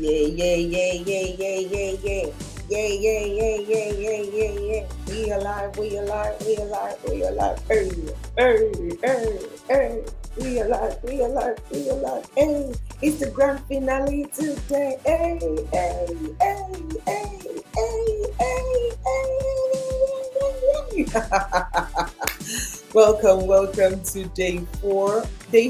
Yeah, yeah, yeah, yeah, yeah, yeah, yeah. Yeah, yeah, yeah, yeah, yeah, yeah, yeah. We alive, we alive, we alive, we alive. Hey, hey, hey, hey. We alive, we alive, we alive. Hey, it's the grand finale today. Hey, hey, hey, hey, hey, hey, hey. Welcome to day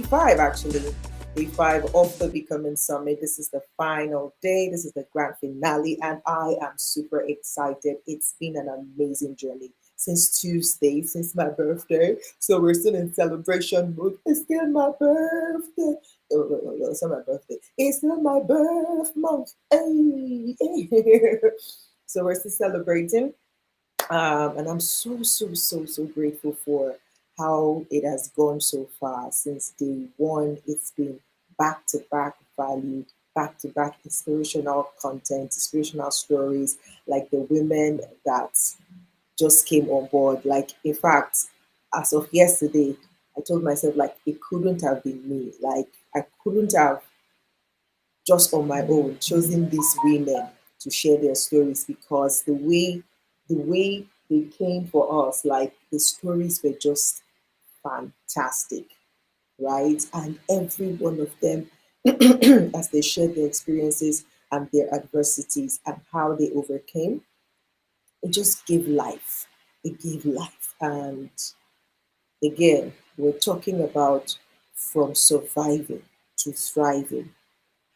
five actually. Day five of the Becoming Summit. This is the final day. This is the grand finale, and I am super excited. It's been an amazing journey since Tuesday, since my birthday. So we're still in celebration mode. It's still my birthday. Oh, it's not my birthday. It's still my birth month. Hey. So we're still celebrating. And I'm so grateful for how it has gone so far since day one. It's been back to back value, back to back inspirational content, inspirational stories, like the women that just came on board. Like, in fact, as of yesterday, I told myself, like, it couldn't have been me. Like, I couldn't have just on my own chosen these women to share their stories because the way they came for us, like the stories were just fantastic, right? And every one of them, as they shared their experiences and their adversities and how they overcame, it just gave life. It gave life. And again, we're talking about from surviving to thriving,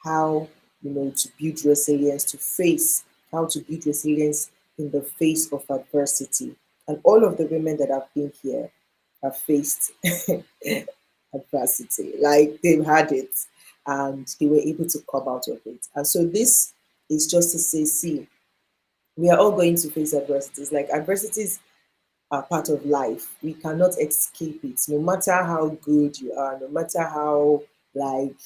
how to build resilience, to face how to build resilience in the face of adversity. And all of the women that have been here have faced adversity, like they've had it, and they were able to come out of it. And so this is just to say, see, we are all going to face adversities. Like, adversities are part of life. We cannot escape it, no matter how good you are, no matter how, like,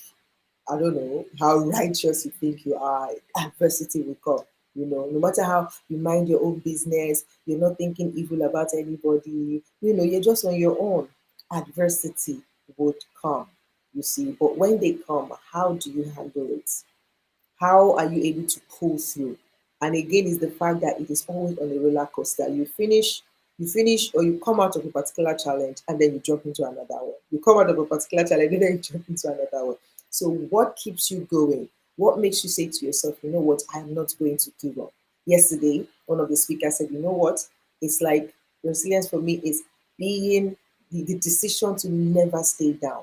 I don't know, how righteous you think you are, adversity will come. No matter how you mind your own business, you're not thinking evil about anybody, you're just on your own. Adversity would come, you see. But when they come, how do you handle it? How are you able to pull through? And again, is the fact that it is always on a roller coaster. You finish, or you come out of a particular challenge and then you jump into another one. You come out of a particular challenge and then you jump into another one. So, what keeps you going? What makes you say to yourself, you know what, I'm not going to give up? Yesterday, one of the speakers said, you know what? It's like resilience for me is being the decision to never stay down.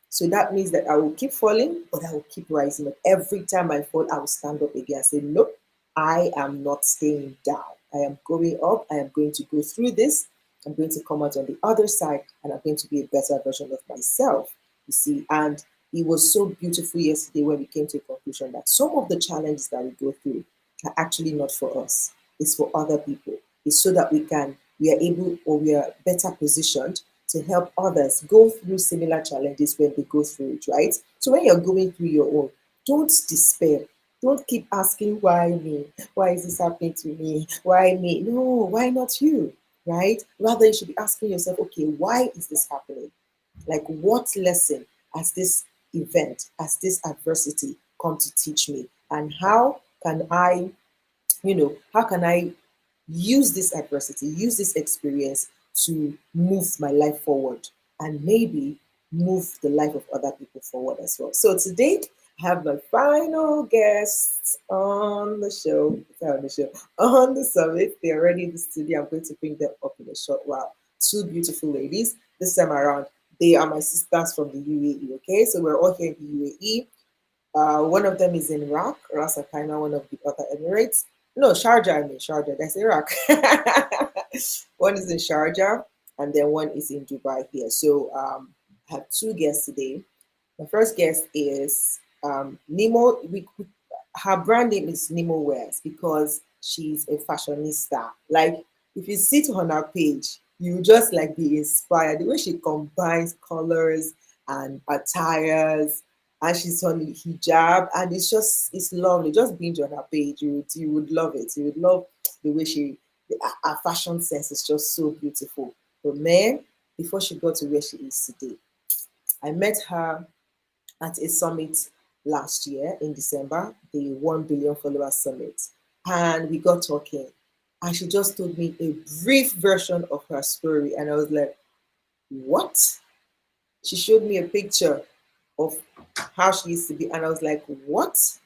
So that means that I will keep falling, but I will keep rising up. Every time I fall, I will stand up again and say, nope, I am not staying down. I am going up. I am going to go through this. I'm going to come out on the other side, and I'm going to be a better version of myself. You see, and it was so beautiful yesterday when we came to a conclusion that some of the challenges that we go through are actually not for us. It's for other people. It's so that we are able, or we are better positioned to help others go through similar challenges when they go through it, right? So when you're going through your own, don't despair. Don't keep asking, why me? Why is this happening to me? Why me? No, why not you? Right? Rather, you should be asking yourself, okay, why is this happening? Like, what lesson has this event, has this adversity come to teach me? And how can I use this adversity, use this experience to move my life forward and maybe move the life of other people forward as well. So today, I have my final guests on the show, on the summit. They're already in the studio. I'm going to bring them up in a short while. Two beautiful ladies. This time around, they are my sisters from the UAE. Okay, so we're all here in the UAE. One of them is in Iraq, Ras Al Khaimah, one of the other Emirates. No, Sharjah, I mean Sharjah, that's Iraq. One is in Sharjah, and then one is in Dubai here. So I have two guests today. My first guest is Nemo. Her brand name is Nemo Wears because she's a fashionista. Like, if you sit on her page, you just like be inspired. The way she combines colors and attires, and she's on hijab, and it's lovely. Just binge on her page. You would love it. You would love the way her fashion sense is just so beautiful. But man, before she got to where she is today, I met her at a summit last year in December, the 1 billion followers summit. And we got talking. And she just told me a brief version of her story. And I was like, what? She showed me a picture of how she used to be. And I was like, what?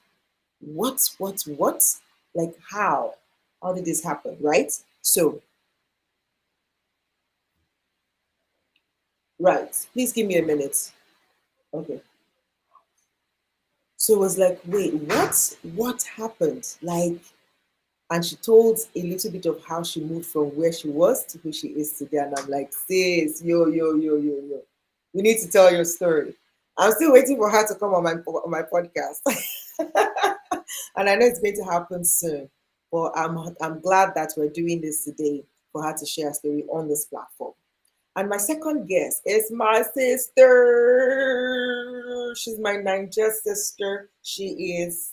What? Like, how? How did this happen? Right? So, right. Please give me a minute. Okay. So it was like, wait, what? What happened? Like, and she told a little bit of how she moved from where she was to who she is today. And I'm like, sis, yo. You need to tell your story. I'm still waiting for her to come on my podcast. And I know it's going to happen soon. But I'm glad that we're doing this today for her to share a story on this platform. And my second guest is my sister. She's my Niger sister. She is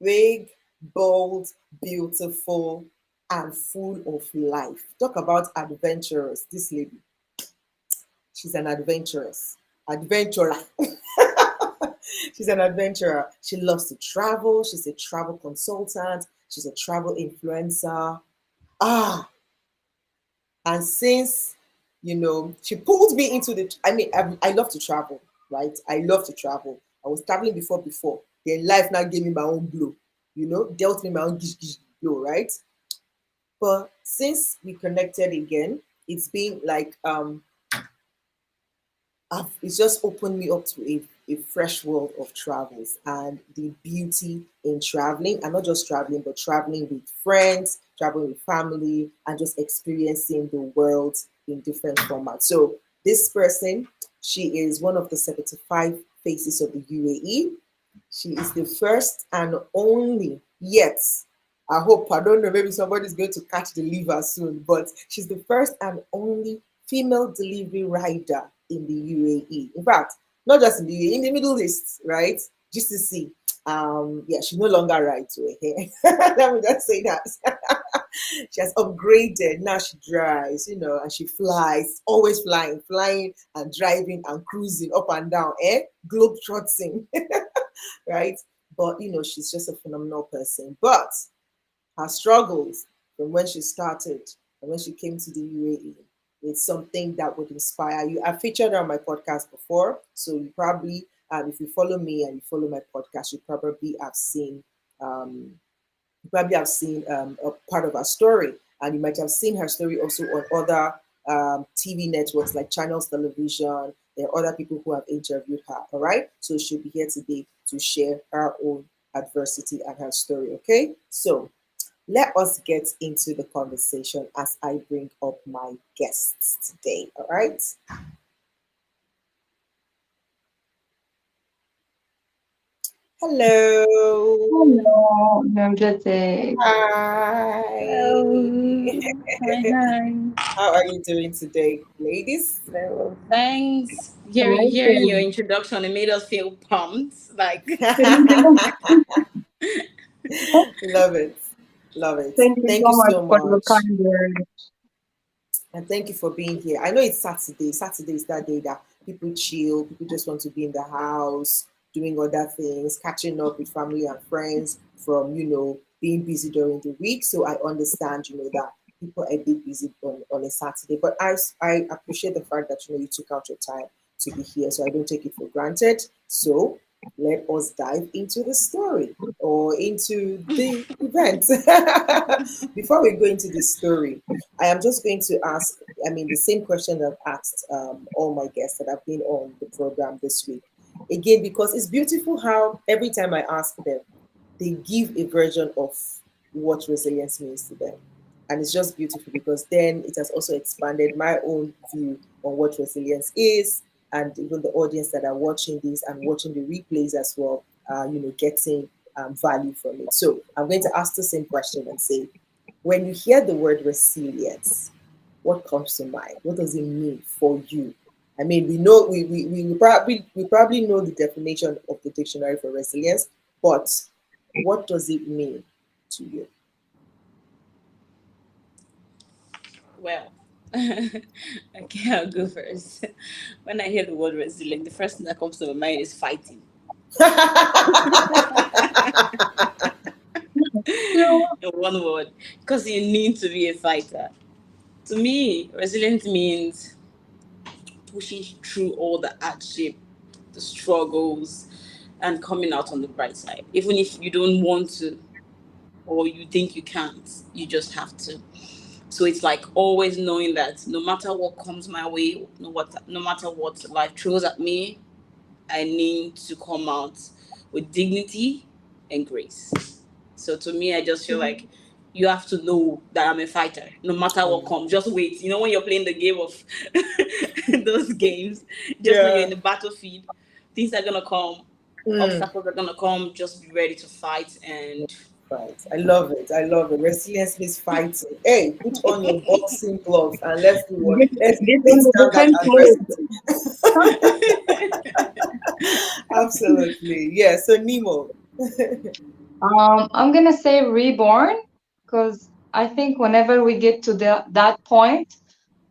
big, bold, beautiful, and full of life. Talk about adventurous. This lady, she's an adventurer. She's an adventurer. She loves to travel. She's a travel consultant. She's a travel influencer. Ah, and since she pulled me into the. I mean, I love to travel, right? I love to travel. I was traveling before. Then life now gave me my own blow. Dealt me my own gish blow, right? But since we connected again, it's been like it's just opened me up to a fresh world of travels and the beauty in traveling, and not just traveling, but traveling with friends, traveling with family, and just experiencing the world in different formats. So this person, she is one of the 75 faces of the UAE. She is the first and only yet. I hope, I don't know, maybe somebody's going to catch the liver soon, but she's the first and only female delivery rider in the UAE. In fact, not just in the UAE, in the Middle East, right? GCC. Yeah, she no longer rides with hair. Let me just say that. She has upgraded. Now she drives, and she flies, always flying and driving and cruising up and down, globe trotting, right? But she's just a phenomenal person. But her struggles from when she started and when she came to the UAE, it's something that would inspire you. I've featured her on my podcast before, so you probably, if you follow me and you follow my podcast, um, you probably have seen a part of her story, and you might have seen her story also on other TV networks like Channels Television. There are other people who have interviewed her. All right, so she'll be here today to share her own adversity and her story. Okay, so let us get into the conversation as I bring up my guests today. All right. Hello. Hello, I'm good day. Hi. Hello. Hi, hi. How are you doing today, ladies? Very well. Thanks. Hearing your Amazing. introduction, it made us feel pumped. Like, Thank you. Love it. Love it. Thank you Thank so you much so for your much. kind words. And thank you for being here. I know it's Saturday. Saturday is that day that people chill, people just want to be in the house, doing other things, catching up with family and friends from, being busy during the week. So I understand, that people are a bit busy on a Saturday. But I appreciate the fact that, you took out your time to be here. So I don't take it for granted. So let us dive into the story or into the event. Before we go into the story, I am just going to ask, the same question that I've asked all my guests that have been on the program this week. Again, because it's beautiful how every time I ask them, they give a version of what resilience means to them. And it's just beautiful because then it has also expanded my own view on what resilience is, and even the audience that are watching this and watching the replays as well, getting value from it. So I'm going to ask the same question and say, when you hear the word resilience, what comes to mind? What does it mean for you? I mean, we know we probably know the definition of the dictionary for resilience, but what does it mean to you? well, okay, I'll go first. When I hear the word resilient, the first thing that comes to my mind is fighting. So, In one word, because you need to be a fighter. To me, resilience means pushing through all the hardship, the struggles, and coming out on the bright side. Even if you don't want to or you think you can't, you just have to. So it's like always knowing that no matter what comes my way, no matter what life throws at me, I need to come out with dignity and grace. So to me, I just feel like you have to know that I'm a fighter, no matter what Mm. comes. Just wait. You know when you're playing the game of those games, just know you're in Yeah. the battlefield. Things are gonna come, Mm. obstacles are gonna come. Just be ready to fight and Right. I love it. I love it. Resilience means fighting. Hey, put on your boxing gloves and let's do what? Let's get beat on the down that defense mode. adversity. Absolutely. Yeah. So Nemo. I'm gonna say reborn because I think whenever we get to that point,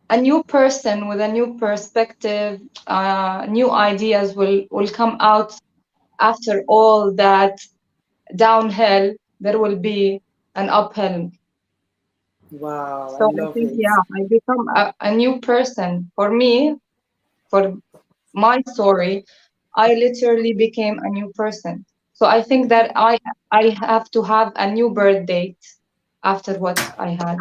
a new person with a new perspective, new ideas will come out after all that downhill. There will be an uphill. Wow. I So I love think, it. yeah, I become a new person. For me, for my story, I literally became a new person. So I think that I have to have a new birth date after what I had.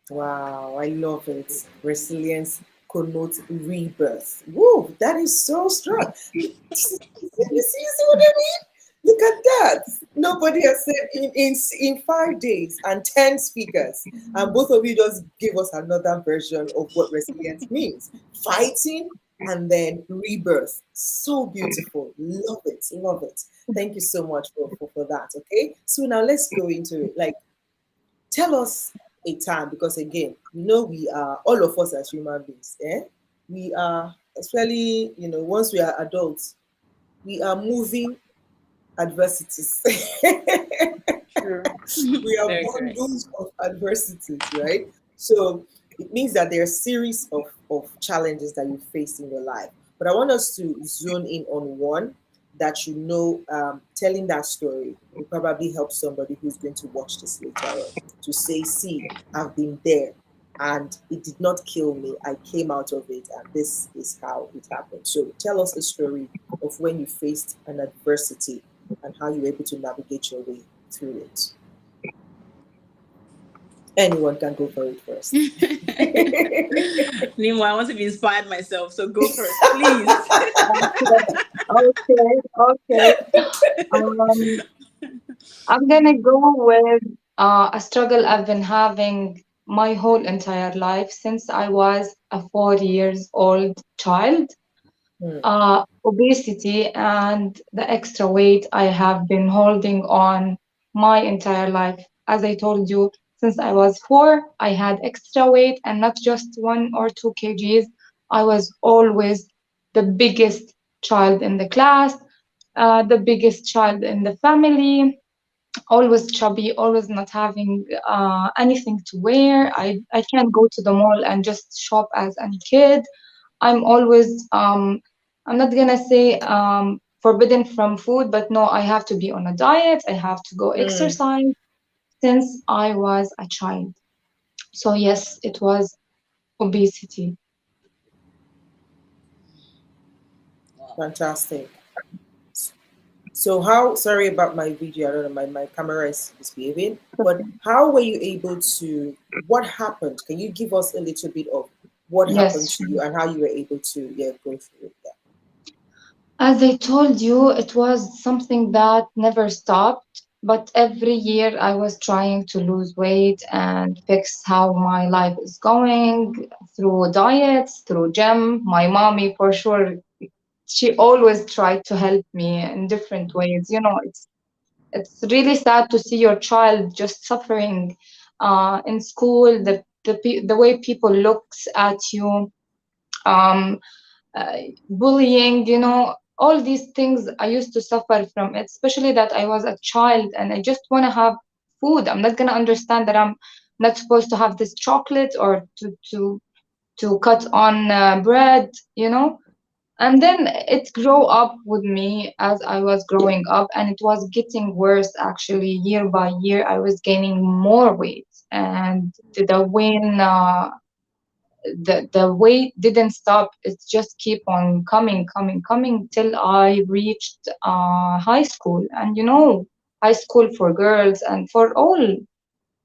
Wow, I love it. Resilience connotes rebirth. Woo, that is so strong. You see what I mean? Look at that. Nobody has said in 5 days and 10 speakers. And both of you just give us another version of what resilience means. Fighting and then rebirth. So beautiful. Love it. Love it. Thank you so much for that. Okay. So now let's go into it. Like, tell us a time, because again, we are all of us as human beings, we are, especially, once we are adults, we are moving adversities. true. We are Very correct. bundles of adversities, right? So it means that there are a series of challenges that you face in your life. But I want us to zone in on one that telling that story will probably help somebody who's going to watch this later on to say, see, I've been there and it did not kill me. I came out of it and this is how it happened. So tell us a story of when you faced an adversity and how you were able to navigate your way through it. Anyone can go for it first. Nemo, I want to be inspired myself, so go first, please. Okay, okay. Um, I'm gonna go with a struggle I've been having my whole entire life since I was a 4 years old child. Hmm. Obesity and the extra weight I have been holding on my entire life. As I told you, since I was four, I had extra weight and not just 1 or 2 kgs. I was always the biggest child in the class, the biggest child in the family, always chubby, always not having anything to wear. I can't go to the mall and just shop as any kid. I'm always, I'm not gonna say forbidden from food, but no, I have to be on a diet. I have to go Hmm. exercise since I was a child. So yes, it was obesity. Wow. Fantastic. So how, sorry about my video, I don't know, my camera is misbehaving, but how were you able to, what happened? Can you give us a little bit of what happened Yes, to you and how you were able to, yeah, go through it? Yeah. as I told you, it was something that never stopped. But every year I was trying to lose weight and fix how my life is going through diets, through gym. My mommy, for sure, she always tried to help me in different ways. You know, it's really sad to see your child just suffering in school. The way people looks at you. Um, uh, Bullying, all these things I used to suffer from it, especially that I was a child and I just want to have food. I'm not going to understand that I'm not supposed to have this chocolate or to cut on bread. And then it grew up with me as I was growing up, and it was getting worse actually. Year by year, I was gaining more weight, and the weight didn't stop. It just keep on coming till I reached high school. And high school for girls and for all,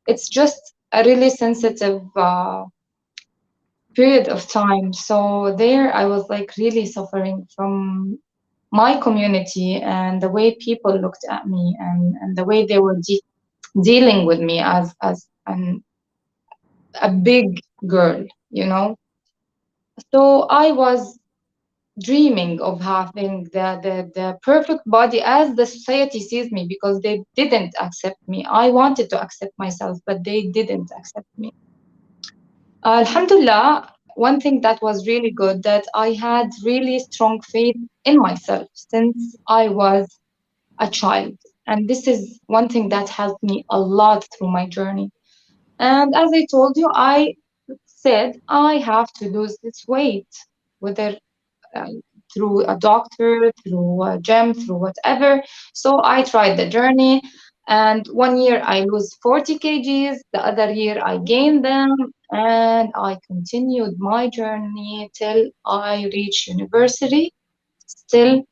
it's just a really sensitive period of time. So there I was like really suffering from my community and the way people looked at me, and the way they were dealing with me as a big girl. So I was dreaming of having the perfect body as the society sees me, because they didn't accept me. I wanted to accept myself, but they didn't accept me. Alhamdulillah, one thing that was really good, that I had really strong faith in myself since I was a child. And this is one thing that helped me a lot through my journey. And as I told you, I said I have to lose this weight, whether uh, through a doctor, through a gym, through whatever. So I tried the journey. And one year I lose 40 kgs, the other year I gained them, and I continued my journey till I reach university. Still,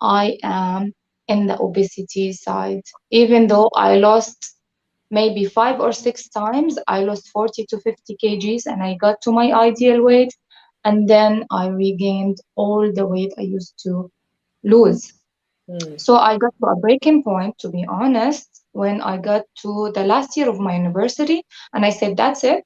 I am in the obesity side, even though I lost maybe 5 or 6 times. I lost 40 to 50 kgs and I got to my ideal weight. And then I regained all the weight I used to lose. Mm. So I got to a breaking point, to be honest, when I got to the last year of my university, and I said, "That's it.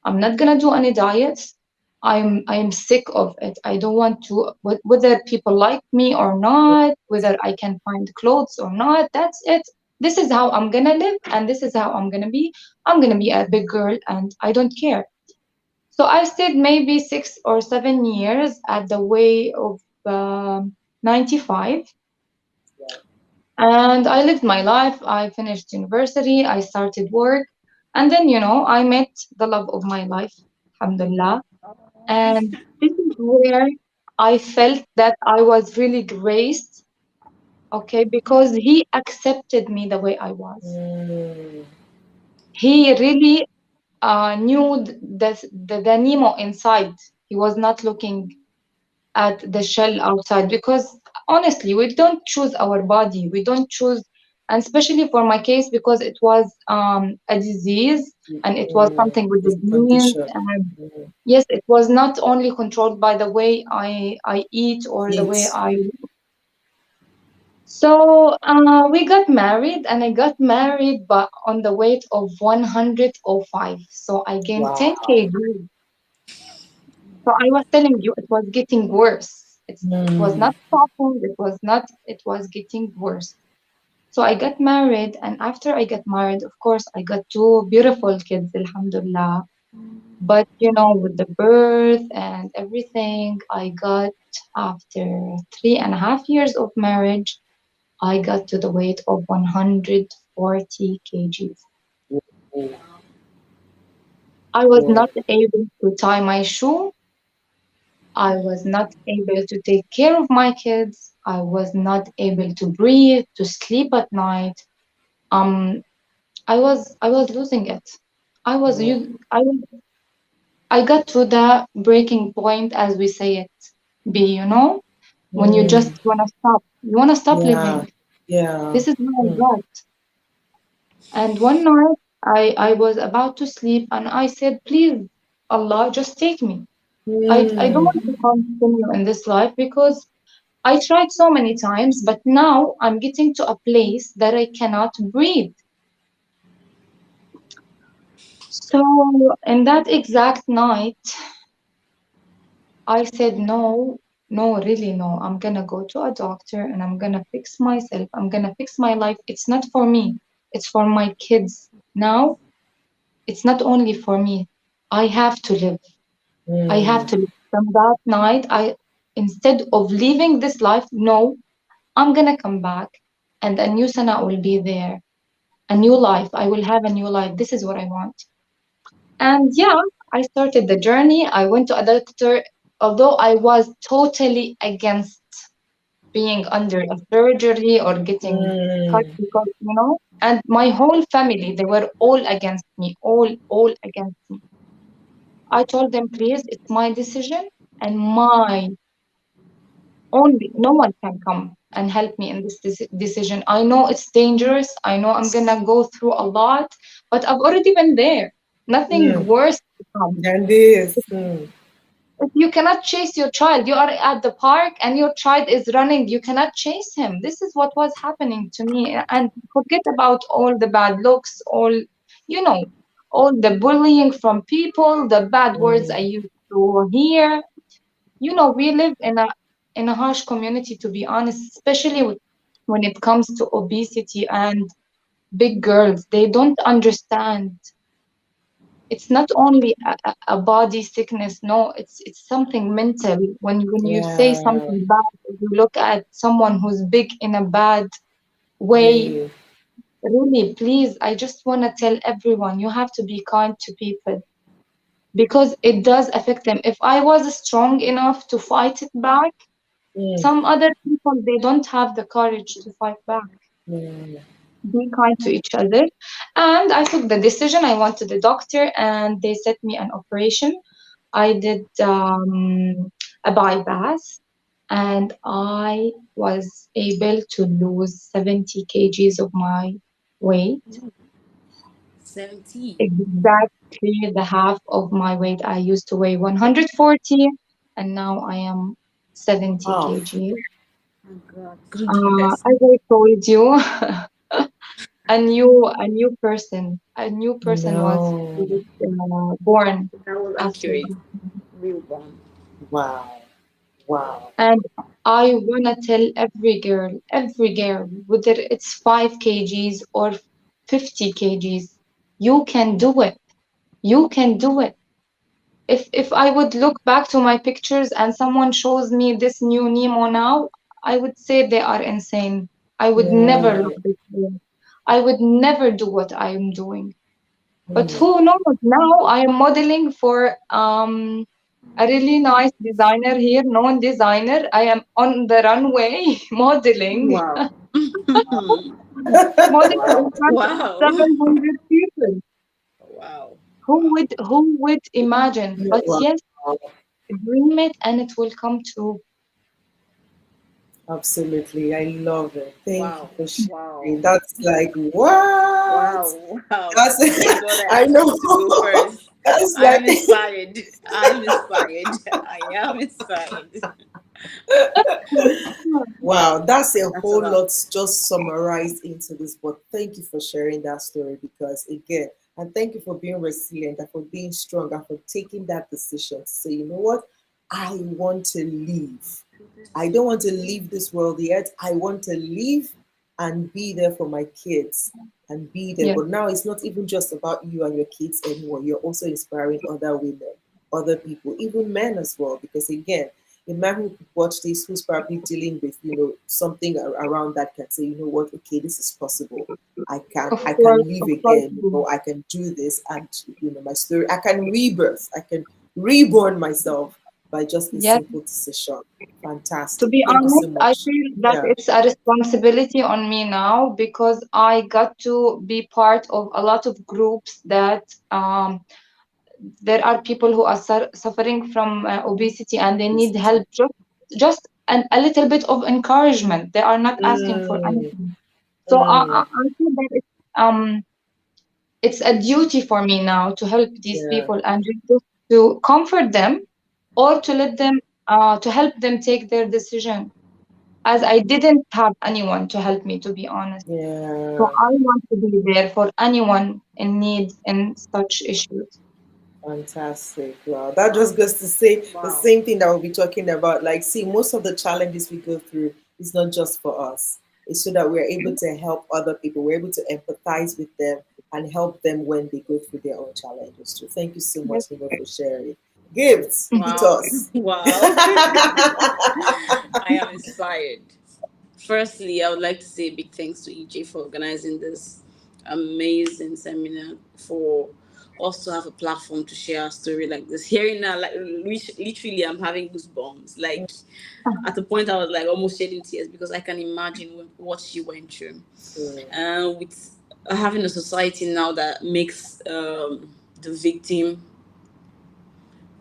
I'm not gonna do any diets. I am sick of it. I don't want to, whether people like me or not, whether I can find clothes or not. That's it. This is how I'm gonna live, and this is how I'm gonna be. I'm gonna be a big girl, and I don't care." So I stayed maybe 6 or 7 years at the way of 95, Wow. and I lived my life. I finished university, I started work, and then, I met the love of my life, alhamdulillah. And this is where I felt that I was really graced, okay, because he accepted me the way I was. Mm. He really knew the Nemo inside. He was not looking at the shell outside, because honestly we don't choose our body, we don't choose. And especially for my case, because it was a disease, and it was Mm. something with It's the a genes. condition. And Mm. yes, it was not only controlled by the way I eat or the way Eat. I. So we got married, and I got married but on the weight of 105, so I gained 10 Wow. kg. So I was telling you, it was getting worse. It was Mm. not stopping. It was getting worse. So I got married, and after I got married, of course, I got two beautiful kids, alhamdulillah. But with the birth and everything, I got, after 3.5 years of marriage, I got to the weight of 140 kgs. Oh, I was wow. not able to tie my shoe. I was not able to take care of my kids. I was not able to breathe, to sleep at night. Um, I was losing it. Wow. I got to the breaking point, as we say it, when you just Mm. wanna stop. You wanna stop Yeah. living. Yeah. This is where I Mm. got. And one night, I was about to sleep, and I said, "Please, Allah, just take me. I don't Mm. want to continue in this life, because I tried so many times, but now I'm getting to a place that I cannot breathe." So, in that exact night, I said, "No, no, really, no. I'm gonna go to a doctor and I'm gonna fix myself. I'm gonna fix my life. It's not for me, it's for my kids. Now, it's not only for me. I have to live. I have Mm. to live." From that night, instead of leaving this life, no, I'm gonna come back, and a new Sana will be there. A new life. I will have a new life. This is what I want. And yeah, I started the journey. I went to a doctor although I was totally against being under a surgery or getting cut Mm. because, and my whole family, they were all against me, all against me. I told them, please, it's my decision and my only, no one can come and help me in this decision. I know it's dangerous. I know I'm gonna go through a lot, but I've already been there. Nothing Mm. worse to come. And this. Mm. If you cannot chase your child, you are at the park and your child is running, you cannot chase him. This is what was happening to me. And forget about all the bad looks, you know, all the bullying from people, the bad words I Mm. used to hear. We live in a harsh community, to be honest, especially when it comes to obesity and big girls. They don't understand. It's not only a body sickness. No, it's something mental. When you say Yeah. something bad, or you look at someone who's big in a bad way. Yeah. Really, please, I just want to tell everyone, you have to be kind to people because it does affect them. If I was strong enough to fight it back, Mm. some other people, they don't have the courage to fight back. Mm. Be kind to each other. And I took the decision. I went to the doctor and they set me an operation. I did a bypass and I was able to lose 70 kgs of my weight, 70. exactly the half of my weight. I used to weigh 140 and now I am 70 Oh, kgs. Oh God, God bless. As I told you, a new person was no. born That was after accurate. that. Real bomb. Wow. Wow. And I wanna tell every girl, whether it's 5 kgs or 50 kgs, you can do it. You can do it. If I would look back to my pictures and someone shows me this new Nemo now, I would say they are insane. I would never Yeah. look this way. I would never do what I am doing. But Mm. who knows? Now I am modeling for a really nice designer here, known designer. I am on the runway modeling, Wow. modeling in Wow. front of Wow. 700 people. Wow. Who Wow. would who would imagine? Yeah, But wow. yes, dream it and it will come true. Absolutely. I love it. Thank you Wow. for Wow. sharing. That's like, what? Wow. Wow. Thank That's, God I I asked know. you to go first. That's I am like, inspired. I am inspired. I am inspired. wow, that's a That's a whole lot. lot just summarized into this. But thank you for sharing that story because, again, and thank you for being resilient and for being strong and for taking that decision to say, you know what, I want to leave. I don't want to leave this world yet. I want to leave and be there for my kids and be there. Yeah, But now it's not even just about you and your kids anymore. You're also inspiring other women, other people, even men as well. Because again, a man who could watch this, who's probably dealing with, something around that can say, you know what, okay, this is possible. I can, of I course, can live of course. again. I can do this, and my story. I can rebirth. I can reborn myself by just a Yes. simple decision. To Fantastic. be Thank you so honest, I much. feel that Yeah. it's a responsibility on me now because I got to be part of a lot of groups that there are people who are suffering from obesity and they need help, just a little bit of encouragement. They are not asking for Mm, anything. So I mm, I feel that it's a duty for me now to help these yeah. people and just to comfort them or to let them to help them take their decision, as I didn't have anyone to help me, to be honest. So Yeah. I want to be there for anyone in need in such issues. Fantastic. Wow. That just goes to say the Wow. same thing that we'll be talking about. Like, see, most of the challenges we go through is not just for us. It's so that we're able to help other people. We're able to empathize with them and help them when they go through their own challenges too. Thank you so Yes. much, Nino, for sharing. Gifts, hit Wow. us. Wow. I am inspired. Firstly, I would like to say big thanks to EJ for organizing this amazing seminar, for us to have a platform to share our story like this. Hearing now, like literally, I'm having goosebumps. Like at the point, I was like almost shedding tears because I can imagine what she went through. Yeah. With having a society now that makes the victim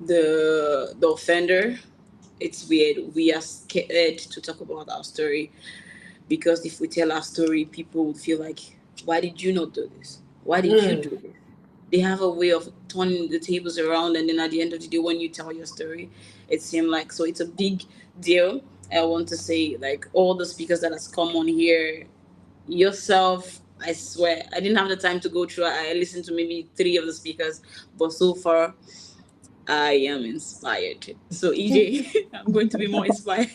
the offender, it's weird. We are scared to talk about our story because if we tell our story, people would feel like, why did you not do this? Why did you Mm. do this? They have a way of turning the tables around, and then at the end of the day, when you tell your story, it seems like so it's a big deal. I want to say, like all the speakers that has come on here, yourself, I swear, I didn't have the time to go through. I listened to maybe three of the speakers, but so far, I am inspired. So EJ, I'm going to be more inspired.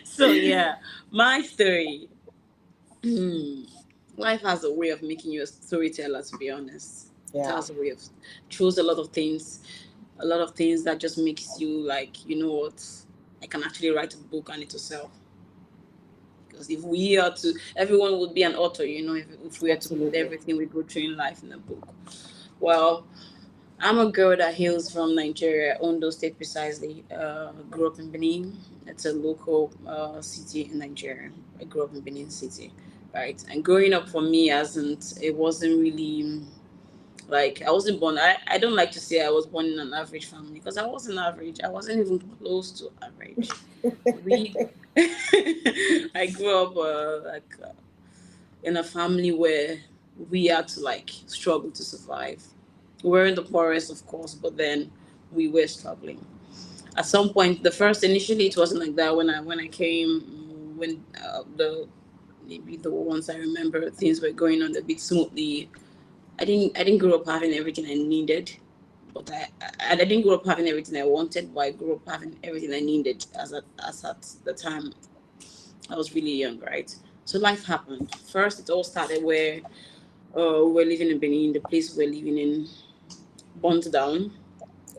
So yeah, my story. Hmm. Life has a way of making you a storyteller. To be honest, it Yeah, has a way of shows a lot of things that just makes you like, you know what, I can actually write a book and it to sell. Because if we are to, everyone would be an author, you know, if we are to put absolutely. everything we go through in life in a book. Well, I'm a girl that hails from Nigeria, Ondo State precisely. Grew up in Benin. It's a local city in Nigeria. I grew up in Benin City, right? And growing up for me, it wasn't really like I wasn't born. I don't like to say I was born in an average family because I wasn't average. I wasn't even close to average. We, I grew up in a family where we had to like struggle to survive. We were in the poorest, of course, but then we were struggling. At some point, the first initially it wasn't like that. When I came, when the maybe the ones I remember things were going on a bit smoothly. I didn't grow up having everything I needed, but I didn't grow up having everything I wanted, but I grew up having everything I needed as at the time I was really young, right? So life happened. First, it all started where we were living in Benin. The place we were living in burnt down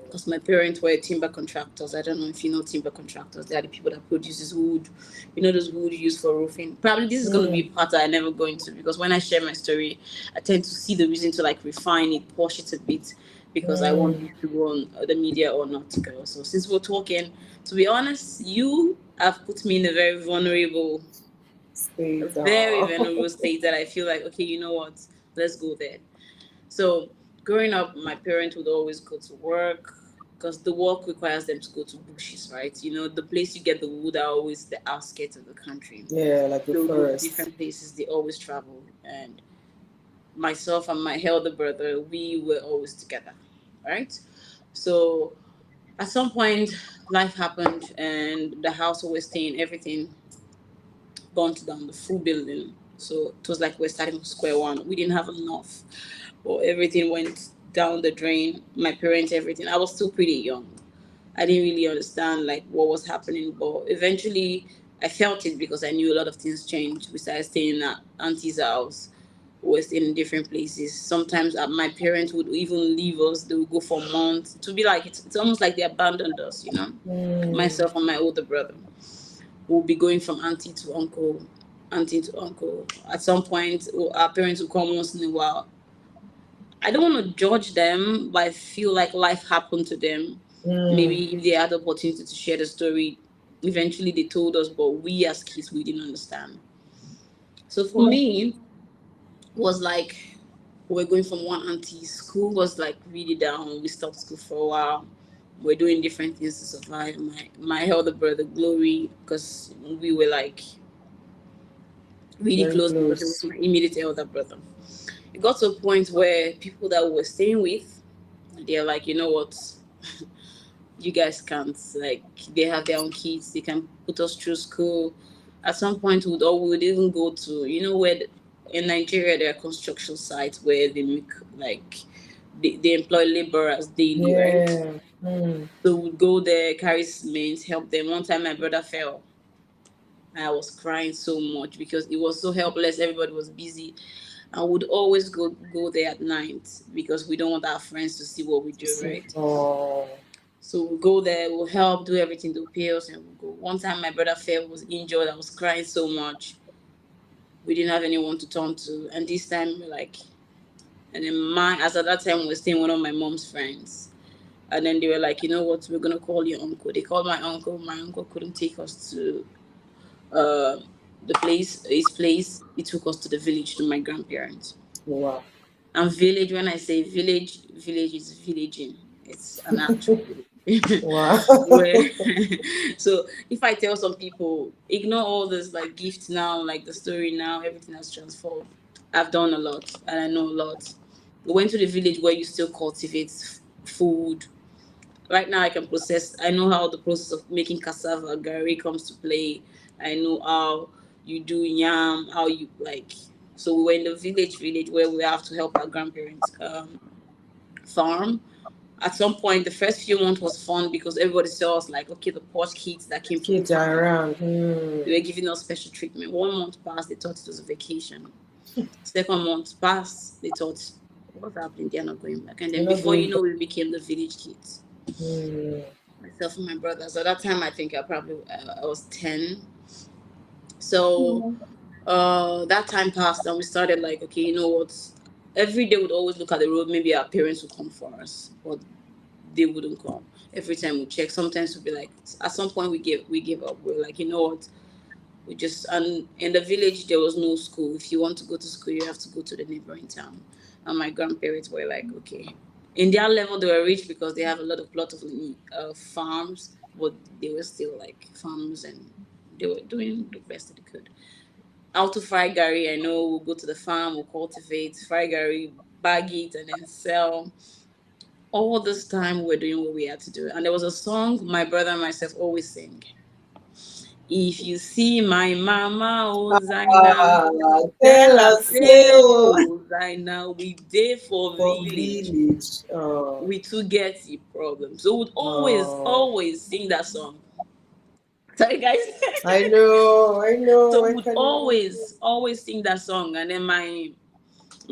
because my parents were timber contractors. I don't know if you know timber contractors. They are the people that produces wood. You know those wood used for roofing. Probably this is going to be Mm. a part that I never go into because when I share my story, I tend to see the reason to like refine it, polish it a bit because I want Mm. this to go on the media or not, girl. So since we're talking, to be honest, you have put me in a Space. very Oh. vulnerable state that I feel like, okay, you know what, let's go there. So growing up, my parents would always go to work because the work requires them to go to bushes, right? You know, the place you get the wood are always the outskirts of the country. Yeah, like the They'll go to forest. different places. They always travel, and myself and my elder brother, we were always together, right? So at some point, life happened, and the house we were staying, everything burnt down, the full building. So it was like we're starting from square one. We didn't have enough, or everything went down the drain. My parents, everything. I was still pretty young. I didn't really understand like what was happening, but eventually I felt it because I knew a lot of things changed. We started staying at auntie's house. We were staying in different places. Sometimes my parents would even leave us. They would go for months. To be like it's almost like they abandoned us, you know. Mm. Myself and my older brother will be going from auntie to uncle. At some point, our parents will come once in a while. I don't want to judge them, but I feel like life happened to them. Mm. Maybe if they had the opportunity to share the story, eventually they told us, but we as kids, we didn't understand. So for Mm. me, was like we're going from one auntie. School was like really down. We stopped school for a while. We're doing different things to survive. My elder brother, Glory, because we were like really Very close because it was close. my immediate elder brother. It got to a point where people that we were staying with, they're like, you know what, you guys can't. Like, they have their own kids. They can put us through school. At some point, we would even go to, you know, in Nigeria there are construction sites where they make like they employ laborers daily, right? Yeah. Mm. So we'd go there, carry cement, help them. One time, my brother fell. I was crying so much because it was so helpless. Everybody was busy. I would always go there at night because we don't want our friends to see what we To do, see. right? Oh. So we'll go there, we'll help, do everything, to pay us, and we'll go. One time my brother fell, was injured, I was crying so much. We didn't have anyone to turn to. And this time we're like, And then as at that time, we were staying with one of my mom's friends. And then they were like, you know what, we're gonna call your uncle. They called my uncle. My uncle couldn't take us to uh, his place. He took us to the village to my grandparents. Wow. And village, when I say village, village is villaging. It's an actual village. Wow. Where so if I tell some people, ignore all this like gifts now, like the story now, everything has transformed. I've done a lot and I know a lot. We went to the village where you still cultivate food. Right now I can process, I know how the process of making cassava gari comes to play. I know how you do yam, how you like. So we were in the village where we have to help our grandparents farm. At some point, the first few months was fun because everybody saw us like, okay, the posh kids that came from Kids town. are around. They were giving us special treatment. 1 month passed, they thought it was a vacation. Second month passed, they thought, what's happening? They're not going back. And You're then not before you going know, back. we became the village kids. Myself and my brothers. At that time, I think I was 10. So that time passed, and we started like, okay, you know what? Every day we'd always look at the road. Maybe our parents would come for us, but they wouldn't come. Every time we check, sometimes we'd be like, at some point we give up. We're like, you know what? We just, and in the village there was no school. If you want to go to school, you have to go to the neighboring town. And my grandparents were like, okay. In their level, they were rich because they have a lot of farms, but they were still like farms, and they were doing the best that they could. How to fry gari, I know we'll go to the farm, we'll cultivate, fry gari, bag it, and then sell. All this time we're doing what we had to do. And there was a song my brother and myself always sing. If you see my mama, Hosanna, Tell tell her us, say, oh, oh, Hosanna, we dey for for village. village. Oh, We too get the problem. So we'd always, oh. always sing that song. Sorry, guys. I know, So I we'd can imagine. always, always sing that song. And then my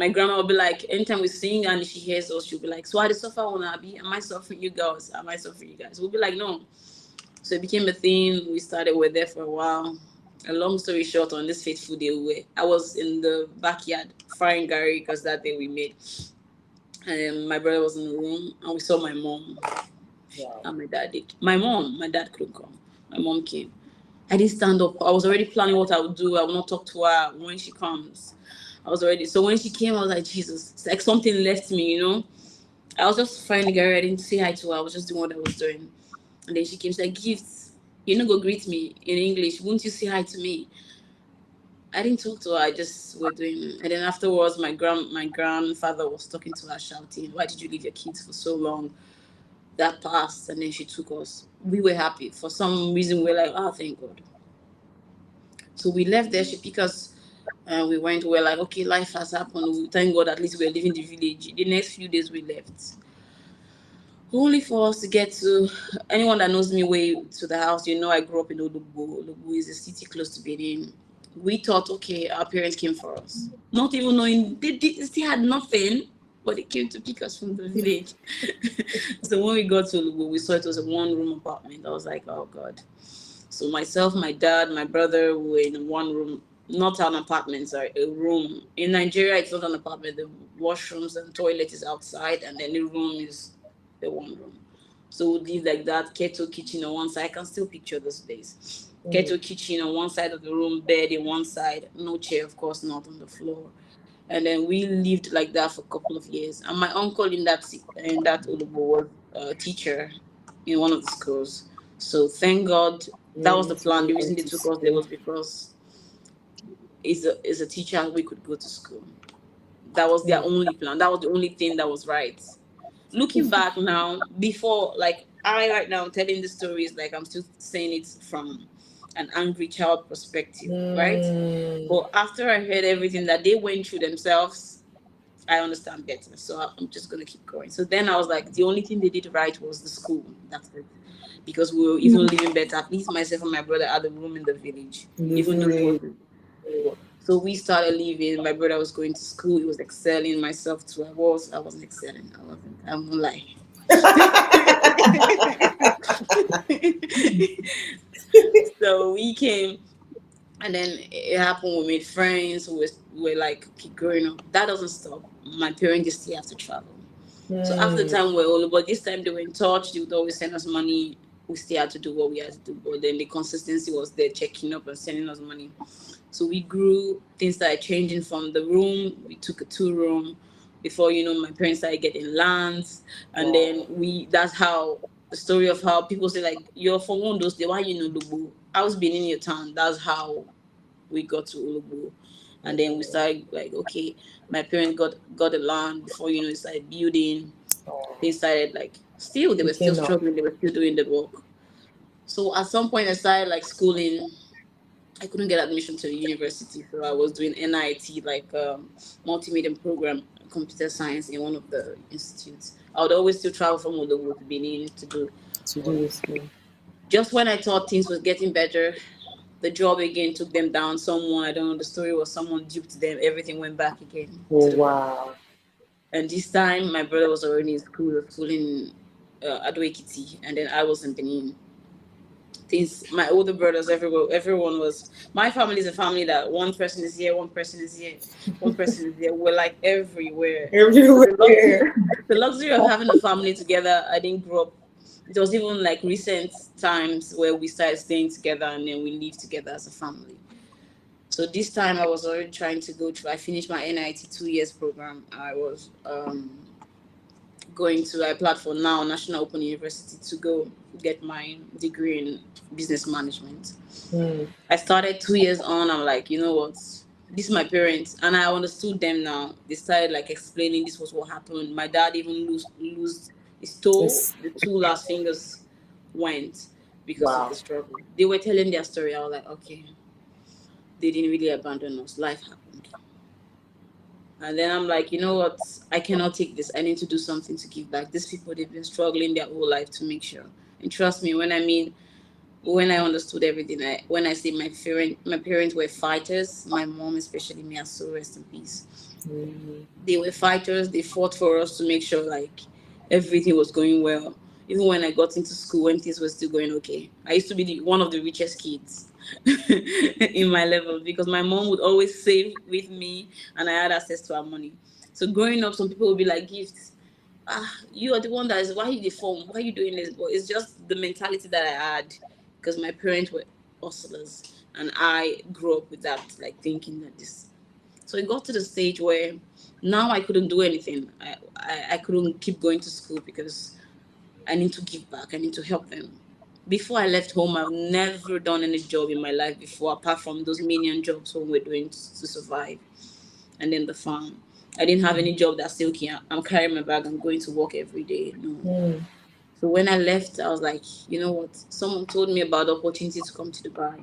grandma would be like, anytime we sing and she hears us, she'll be like, so I suffer on Abi? Am I suffering you girls? Am I suffering you guys? We'll be like, no. So it became a thing. We started, we're there for a while. A long story short, on this fateful day, I was in the backyard frying gari because that day we made. And my brother was in the room, and we saw my mom Wow. and my dad did. My dad couldn't come. My mom came. I didn't stand up. I was already planning what I would do. I will not talk to her when she comes. I was already. So when she came, I was like, Jesus, it's like something left me, you know? I was just frying the gari. I didn't say hi to her. I was just doing what I was doing. And then she came, she's like, Gifts, you know, go greet me in English. Won't you say hi to me? I didn't talk to her. I just were doing. And then afterwards, my grandfather was talking to her, shouting, "Why did you leave your kids for so long?" That passed, and then she took us. We were happy. For some reason, we were like, "Oh, thank God." So we left there. She picked us, and we went. We were like, "Okay, life has happened. We thank God. At least we're leaving the village." The next few days, we left. Only for us to get to, anyone that knows me way to the house, you know I grew up in Olugbo. Olugbo is a city close to Benin. We thought, okay, our parents came for us. Not even knowing, they still had nothing, but they came to pick us from the village. So when we got to Olugbo, we saw it was a one-room apartment. I was like, oh God. So myself, my dad, my brother were in one room, not an apartment, sorry, a room. In Nigeria, it's not an apartment. The washrooms and toilet is outside, and then the room is the one room. So we'd live like that, kettle kitchen on one side. I can still picture those days. Kettle kitchen on one side of the room, bed in one side, no chair, of course, not on the floor. And then we lived like that for a couple of years. And my uncle in that Olubo was a teacher in one of the schools. So thank God that You're was able the to plan. go The back reason they to took us there school. was because is a teacher, we could go to school. That was their only plan. That was the only thing that was right. Looking back now, before, like, I right now telling the stories, like I'm still saying it from an angry child perspective, right? Mm. But after I heard everything that they went through themselves, I understand better. So I'm just gonna keep going. So then I was like, the only thing they did right was the school. That's it. Because we were even living better. At least myself and my brother had a room in the village, In the even though it village. wasn't. So we started living. My brother was going to school. He was excelling. Myself too. I wasn't excelling. I wasn't. I won't lie. So we came. And then it happened. We made friends. We were like, okay, growing up. That doesn't stop. My parents just still have to travel. So after the Mm. time we were older, but this time they were in touch. They would always send us money. We still had to do what we had to do. But then the consistency was there, checking up and sending us money. So we grew. Things started changing from the room. We took a 2 room. Before you know, my parents started getting lands, and Wow. then that's how the story of how people say like you're from one of those days. Why you know Lubu? I was being in your town. That's how we got to Ulubu. And then we Mm. started like, okay, my parents got a land. Before you know, they started building. Oh, They started like still they were still picking up. struggling. They were still doing the work. So at some point, I started like schooling. I couldn't get admission to the university, so I was doing NIT, like multimedia program, computer science in one of the institutes. I would always still travel from Ulubu to Benin to do To do work. this thing. Just when I thought things was getting better, the job again took them down. Someone, I don't know, the story was someone duped them. Everything went back again Oh, to the ground. wow. And this time, my brother was already in school in Adoekiti, and then I was in Benin. Things, my older brothers, everyone was. My family is a family that one person is here, one person is here, one person is here. We're like everywhere. So Everywhere. the luxury of having a family together, I didn't grow up. It was even like recent times where we started staying together and then we live together as a family. So this time I was already trying to go through. I finished my NIT 2 years program. I was going to I applied for now National Open University to go get my degree in business management. Mm. I started 2 years on. I'm like, you know what? This is my parents, and I understood them now. They started like explaining this was what happened. My dad even lose his toe. It's The 2 last fingers went because of wow. the struggle. They were telling their story. I was like, okay, they didn't really abandon us. Life happened. And then I'm like, you know what? I cannot take this. I need to do something to give back. These people, they've been struggling their whole life to make sure. And trust me, when I understood everything, when I say my parents were fighters, my mom especially, may her soul rest in peace. Mm. They were fighters. They fought for us to make sure like everything was going well. Even when I got into school, when things were still going okay, I used to be one of the richest kids in my level because my mom would always save with me, and I had access to her money. So growing up, some people would be like, "Gifts, you are the one that is why you deform, why are you doing this?" But it's just the mentality that I had because my parents were hustlers, and I grew up with that, like thinking that this. So it got to the stage where now I couldn't do anything. I couldn't keep going to school because I need to give back. I need to help them. Before I left home, I've never done any job in my life before, apart from those menial jobs when we're doing to survive, and then the farm. I didn't have any job that still can. I'm carrying my bag. I'm going to work every day. No. Mm. So when I left, I was like, you know what? Someone told me about the opportunity to come to Dubai.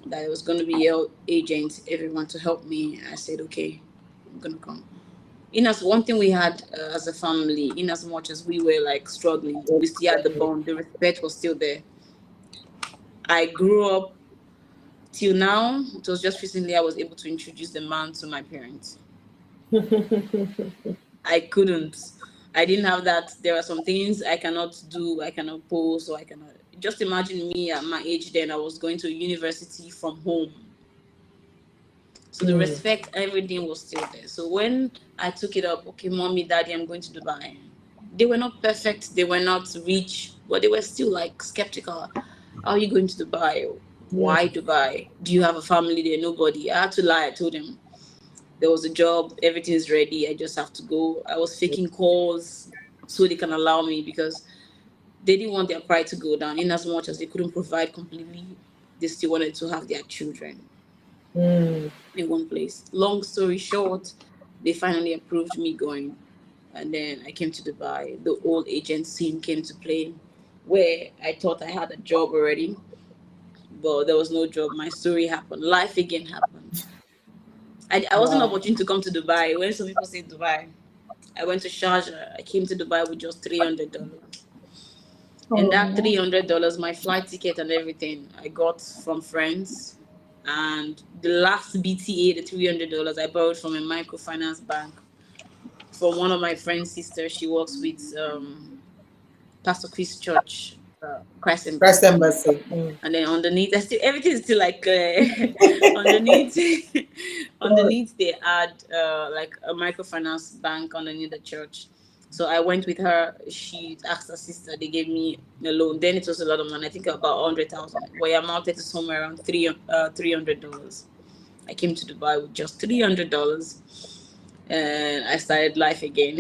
That it was going to be your agent, everyone to help me. I said, okay, I'm gonna come. In as one thing we had as a family, in as much as we were like struggling, we still had the bond. The respect was still there. I grew up till now. It was just recently I was able to introduce the man to my parents. I couldn't. I didn't have that. There are some things I cannot do. I cannot post, or I cannot. Just imagine me at my age then. I was going to university from home. So the Mm. respect, everything was still there. So when I took it up, okay, mommy, daddy, I'm going to Dubai. They were not perfect, they were not rich, but they were still like skeptical. How are you going to Dubai? Mm. Why Dubai? Do you have a family there? Nobody. I had to lie. I told them there was a job, everything's ready. I just have to go. I was faking calls so they can allow me because they didn't want their pride to go down. In as much as they couldn't provide completely, they still wanted to have their children Mm. in one place. Long story short, they finally approved me going. And then I came to Dubai. The old agent scene came to play where I thought I had a job already, but there was no job. My story happened. Life again happened. I wasn't Wow. opportune to come to Dubai. When some people say Dubai, I went to Sharjah. I came to Dubai with just $300. And that Oh, $300, my flight ticket and everything, I got from friends. And the last BTA, the $300, I borrowed from a microfinance bank from one of my friend's sisters. She works with Pastor Chris Church. Christ Christ Embassy. Embassy. And then underneath, everything is still like underneath. Underneath, they had like a microfinance bank underneath the church. So I went with her. She asked her sister. They gave me a loan. Then it was a lot of money. I think about 100,000. Well, it amounted to somewhere around $300. I came to Dubai with just $300, and I started life again.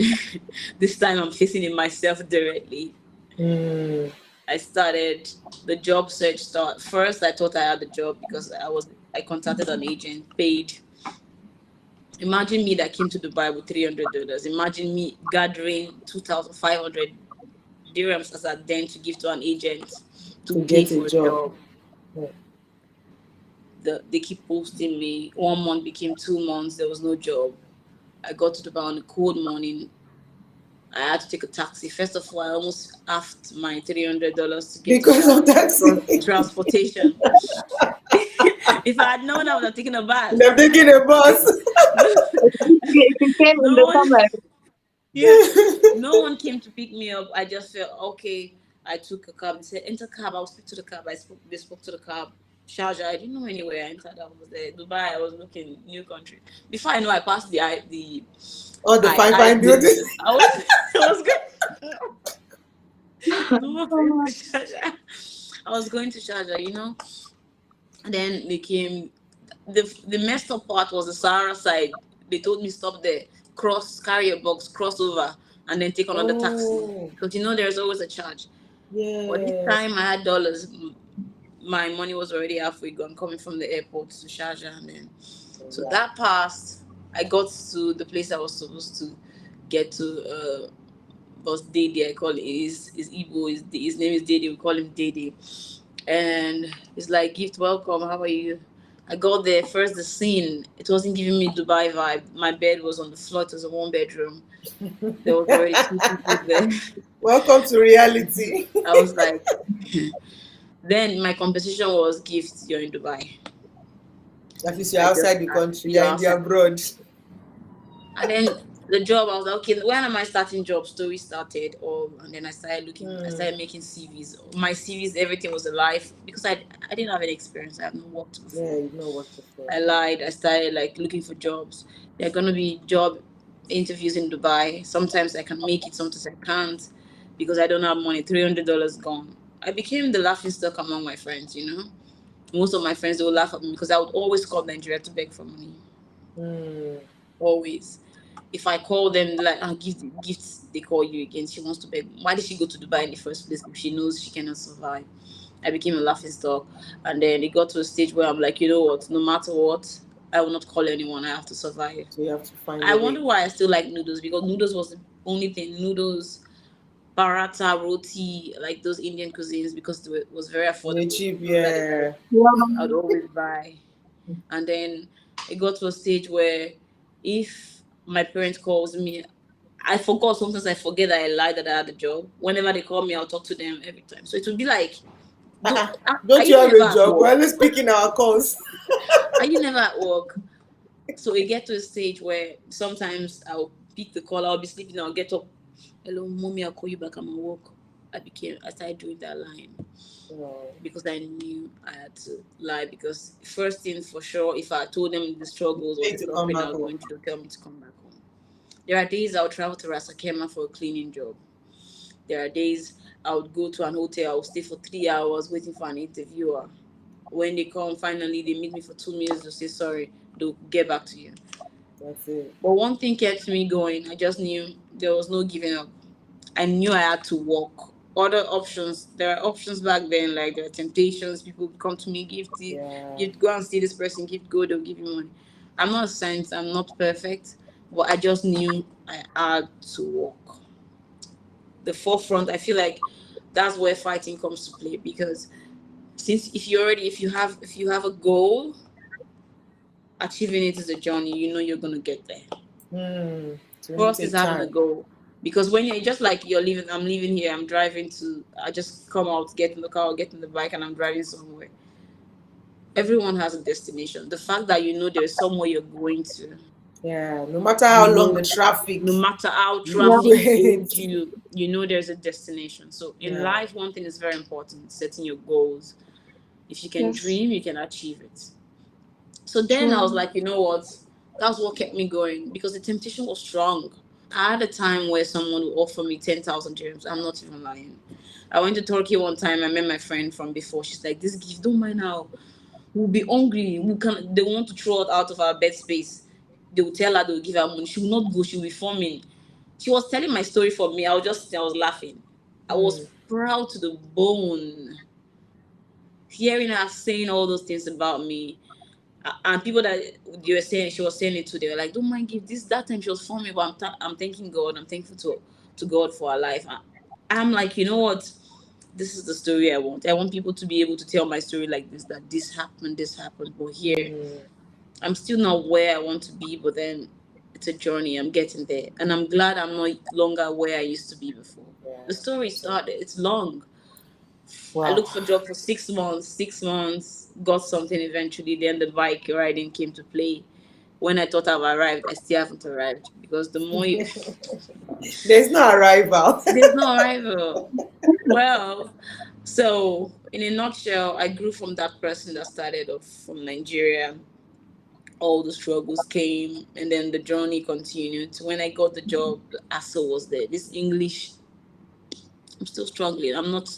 This time, I'm facing it myself directly. Mm. I started the job search. First, I thought I had the job because I contacted an agent, paid. Imagine me that came to Dubai with $300. Imagine me gathering 2,500 dirhams as a then to give to an agent to To pay get a for a job. job. Yeah. They keep posting me. 1 month became 2 months. There was no job. I got to Dubai on a cold morning. I had to take a taxi. First of all, I almost halved my $300 to get to Because of Sharjah taxi. transportation. If I had known, I would have taken a bus. They're taking a bus. No, If you came in no the one, summer, yeah, no one came to pick me up. I just felt okay. I took a cab. They said, enter cab. I'll speak to the cab. They spoke to the cab. Sharjah, I didn't know anywhere. I entered. I was there. Dubai, I was looking new country. Before I know, I passed the All the I fine buildings. building. I was good. No offense to Sharjah. I was going to Sharjah. And then they came. The messed up part was the Sahara side. They told me stop there, carry your box, cross over, and then take another taxi. Oh, Because there's always a charge. But this yeah. time I had dollars. My money was already halfway gone coming from the airport to Sharjah, and then so that passed. I got to the place I was supposed to get to. Was Dede. I call it. Is Igbo. His name is Dede. We call him Dede. And it's like, gift, welcome. How are you? I got there first. The scene, it wasn't giving me Dubai vibe. My bed was on the floor. It was a 1 bedroom. There was already 2 people there. Welcome to reality. I was like, then my competition was, gift, you're in Dubai. At least you're outside the country, you're in the outside. abroad. And then the job, I was like, okay, when am I starting job? Story started, and then I started looking. I started making CVs. My CVs, everything was alive because I didn't have any experience. I have not worked before. Yeah, you've not worked before. I lied. I started like looking for jobs. There are gonna be job interviews in Dubai. Sometimes I can make it, sometimes I can't because I don't have money. $300 gone. I became the laughing stock among my friends. Most of my friends, they would laugh at me because I would always call Nigeria to beg for money. Always. If I call them like, gifts, they call you again. She wants to beg. Why did she go to Dubai in the first place if she knows she cannot survive? I became a laughing stock, and then it got to a stage where I'm like, you know what? No matter what, I will not call anyone. I have to survive. So you have to find. I wonder why I still like noodles, because noodles was the only thing. Noodles, paratha, roti, like those Indian cuisines, because it was very affordable. Cheap, yeah. I'd always buy. And then it got to a stage where if my parents calls me, I forgot. Sometimes I forget that I lied that I had a job. Whenever they call me, I'll talk to them every time. So it would be like, don't you have a job? We're always picking our calls. Are you never at work? So it get to a stage where sometimes I'll pick the call. I'll be sleeping. I'll get up. Hello, mommy. I'll call you back. I'm at work. I started doing that line. Because I knew I had to lie, because first thing for sure, if I told them the struggles or the suffering I was going to tell me to come back home. There are days I'll travel to Ras Al Khaimah for a cleaning job. There are days I would go to an hotel, I would stay for 3 hours waiting for an interviewer. When they come, finally they meet me for 2 minutes to say sorry, they'll get back to you. That's it. But one thing kept me going. I just knew there was no giving up. I knew I had to walk. Other options, there are options back then, like there are temptations. People come to me, gift, go and see this person, gift, go, they'll give you money. I'm not a saint, I'm not perfect, but I just knew I had to walk. The forefront, I feel like that's where fighting comes to play, because since if you have a goal, achieving it is a journey. You're gonna get there. First is having a goal. Because when you're just like I'm leaving here, I'm driving I just come out, get in the car, get in the bike, and I'm driving somewhere. Everyone has a destination. The fact that there's somewhere you're going to. Yeah, no matter how long the traffic. No matter how traffic holds you, you know there's a destination. So in Yeah. life, one thing is very important: setting your goals. If you can Yes, dream, you can achieve it. So then I was true. like, you know what? That's what kept me going because the temptation was strong. I had a time where someone would offer me 10,000 dirhams. I'm not even lying. I went to Turkey one time. I met my friend from before. She's like, "This gift, don't mind now. We'll be hungry. We can." They want to throw us out of our bed space. They will tell her they will give her money. She will not go. She will be forming. She was telling my story for me. I was laughing. I was Mm. proud to the bone. Hearing her saying all those things about me, and people that you were saying she was saying it to, they were like, "Don't mind give this." That time she was for me, but I'm thanking God. I'm thankful to God for her life. I'm like, you know what? This is the story I want. I want people to be able to tell my story like this, that this happened, but here Mm. I'm still not where I want to be, but then it's a journey. I'm getting there, and I'm glad I'm not longer where I used to be before. Yeah. The story started. It's long. I Wow. looked for a job for 6 months. 6 months, got something eventually. Then the bike riding came to play. When I thought I've arrived, I still haven't arrived because the more you, There's no arrival. there's no arrival. Well, so in a nutshell, I grew from that person that started off from Nigeria. All the struggles came, and then the journey continued. So when I got the job, the hassle was there. This English, I'm still struggling. I'm not.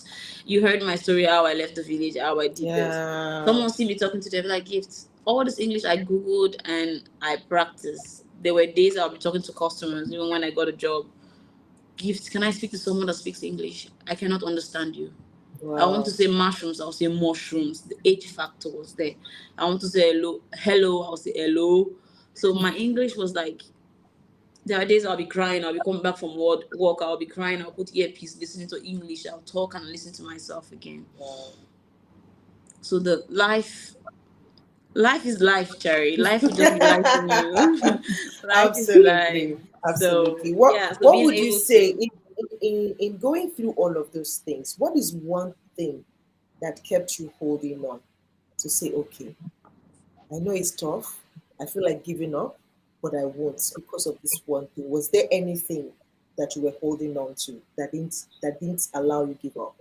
You heard my story, how I left the village, how I did this. Yeah. Someone see me talking to them like gifts. All this English I googled and I practiced. There were days I'll be talking to customers, even when I got a job. Gifts, can I speak to someone that speaks English? I cannot understand you. I want to Wow. say mushrooms, I'll say mushrooms. The H factor was there. I want to say hello, I'll say hello. So my English was like, there are days I'll be crying, I'll be coming back from work, I'll be crying, I'll put earpiece, listening to English, I'll talk and listen to myself again. Wow. So the life is life, Cherry. Life will just be life in you. Life is life. Absolutely. So Absolutely. yeah, so What being would you able say to, in going through all of those things? What is one thing that kept you holding on to say, okay, I know it's tough. I feel like giving up, but I won't because of this one thing. Was there anything that you were holding on to that didn't allow you give up?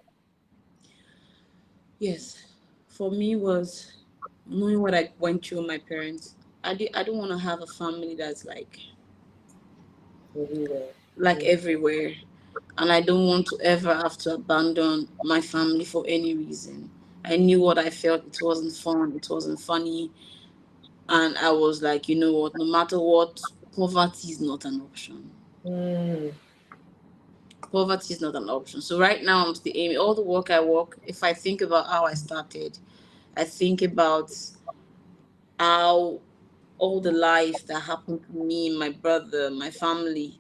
yes, for me was knowing what I went through with my parents. I don't want to have a family that's Everywhere. like Mm. everywhere, and I don't want to ever have to abandon my family for any reason. I knew what I felt. It wasn't fun. It wasn't funny, and I was like, you know what? No matter what, poverty is not an option. Mm. Poverty is not an option. So right now, I'm still aiming. All the work I work. If I think about how I started, I think about how all the life that happened to me, my brother, my family.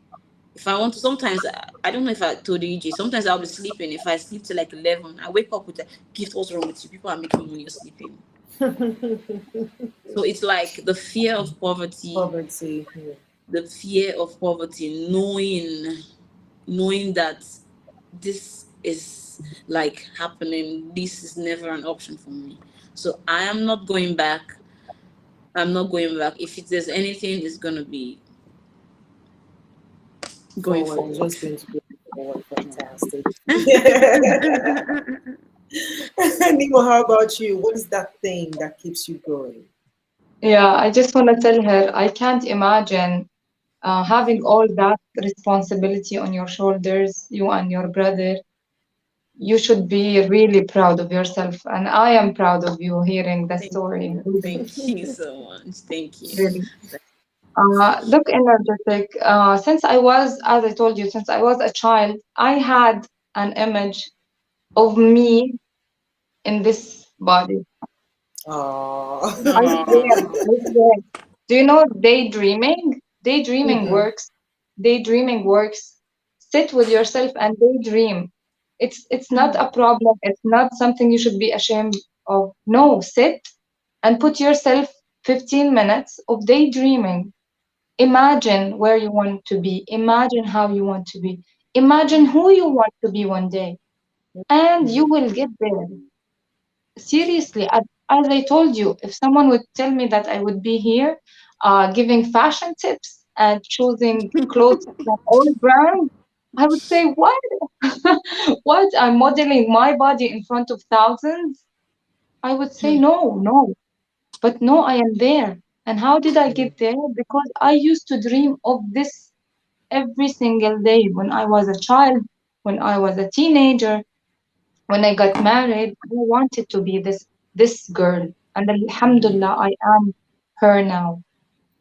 If I want to, sometimes I don't know if I told you, EJ, sometimes I'll be sleeping. If I sleep till like 11, I wake up with a gift. What's wrong with you? People are making money, you're sleeping. So it's like the fear of poverty, Poverty. Mm. the fear of poverty, knowing that this is like happening, this is never an option for me. So I am not going back. I'm not going back. If there's anything, it's gonna be going Forward. It's forward. just going to go forward. Fantastic. Nemo, how about you? What is that thing that keeps you going? Yeah, I just want to tell her I can't imagine having all that responsibility on your shoulders, you and your brother. You should be really proud of yourself, and I am proud of you hearing the Thank story. you. Really, Thank you so much. Thank you. really. Look energetic. Since I was, as I told you, since I was a child, I had an image of me in this body. I Oh. swear, Aww. I swear. Do you know daydreaming? Daydreaming Mm-mm. works. Daydreaming works. Sit with yourself and daydream. It's not a problem. It's not something you should be ashamed of. No, sit and put yourself 15 minutes of daydreaming. Imagine where you want to be. Imagine how you want to be. Imagine who you want to be one day. And you will get there. Seriously, as I told you, if someone would tell me that I would be here giving fashion tips and choosing clothes from all brands, I would say, what? What? I'm modeling my body in front of thousands? I would say, no, no. But no, I am there. And how did I Mm, get there? Because I used to dream of this every single day when I was a child, when I was a teenager, when I got married. I wanted to be this girl. And mm. alhamdulillah, I am her now.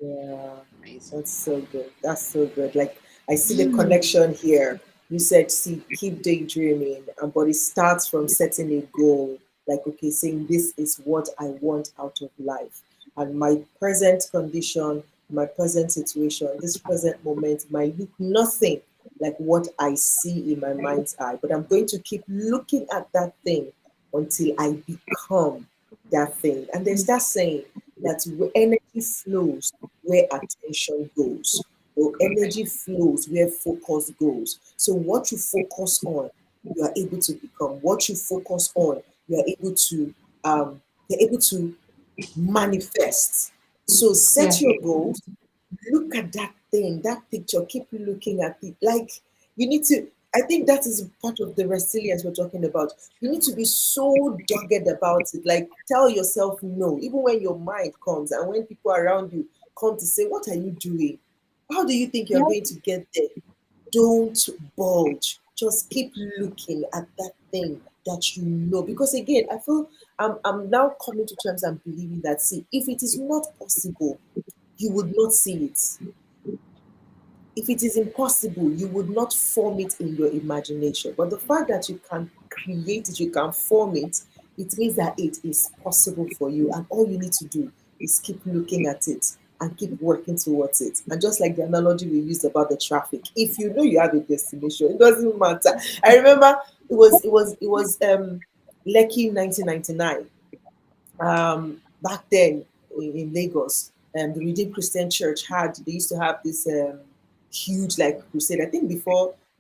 Yeah, Amazing. that's so good. That's so good. Like I see the connection here. You said, see, keep daydreaming, but it starts from setting a goal. Like, okay, saying this is what I want out of life, and my present condition, my present situation, this present moment might look nothing like what I see in my mind's eye, but I'm going to keep looking at that thing until I become that thing. And there's that saying that where energy flows where attention goes, or energy flows where focus goes. So what you focus on, you are able to become. What you focus on, you are able to you're able to manifest. So Yeah, set your goals, look at that thing, that picture, keep looking at it. Like you need to, I think that is part of the resilience we're talking about. You need to be so dogged about it. Like tell yourself no, even when your mind comes and when people around you come to say, what are you doing? How do you think you're yeah, going to get there? Don't bulge. Just keep looking at that thing that you know. Because again, I feel I'm now coming to terms and believing that, see, if it is not possible, you would not see it. If it is impossible, you would not form it in your imagination. But the fact that you can create it, you can form it, it means that it is possible for you. And all you need to do is keep looking at it and keep working towards it. And just like the analogy we used about the traffic, if you know you have a destination, it doesn't matter. I remember it was Lekki 1999, back then in Lagos, the Redeemed Christian Church they used to have this huge like crusade. I think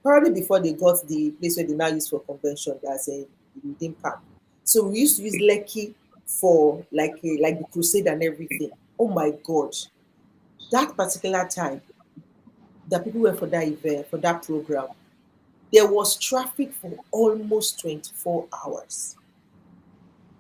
probably before they got the place where they now use for convention, as a Redeemed Camp. So we used to use Lekki for like the crusade and everything. Oh my God, that particular time, the people were for that event, for that program, there was traffic for almost 24 hours.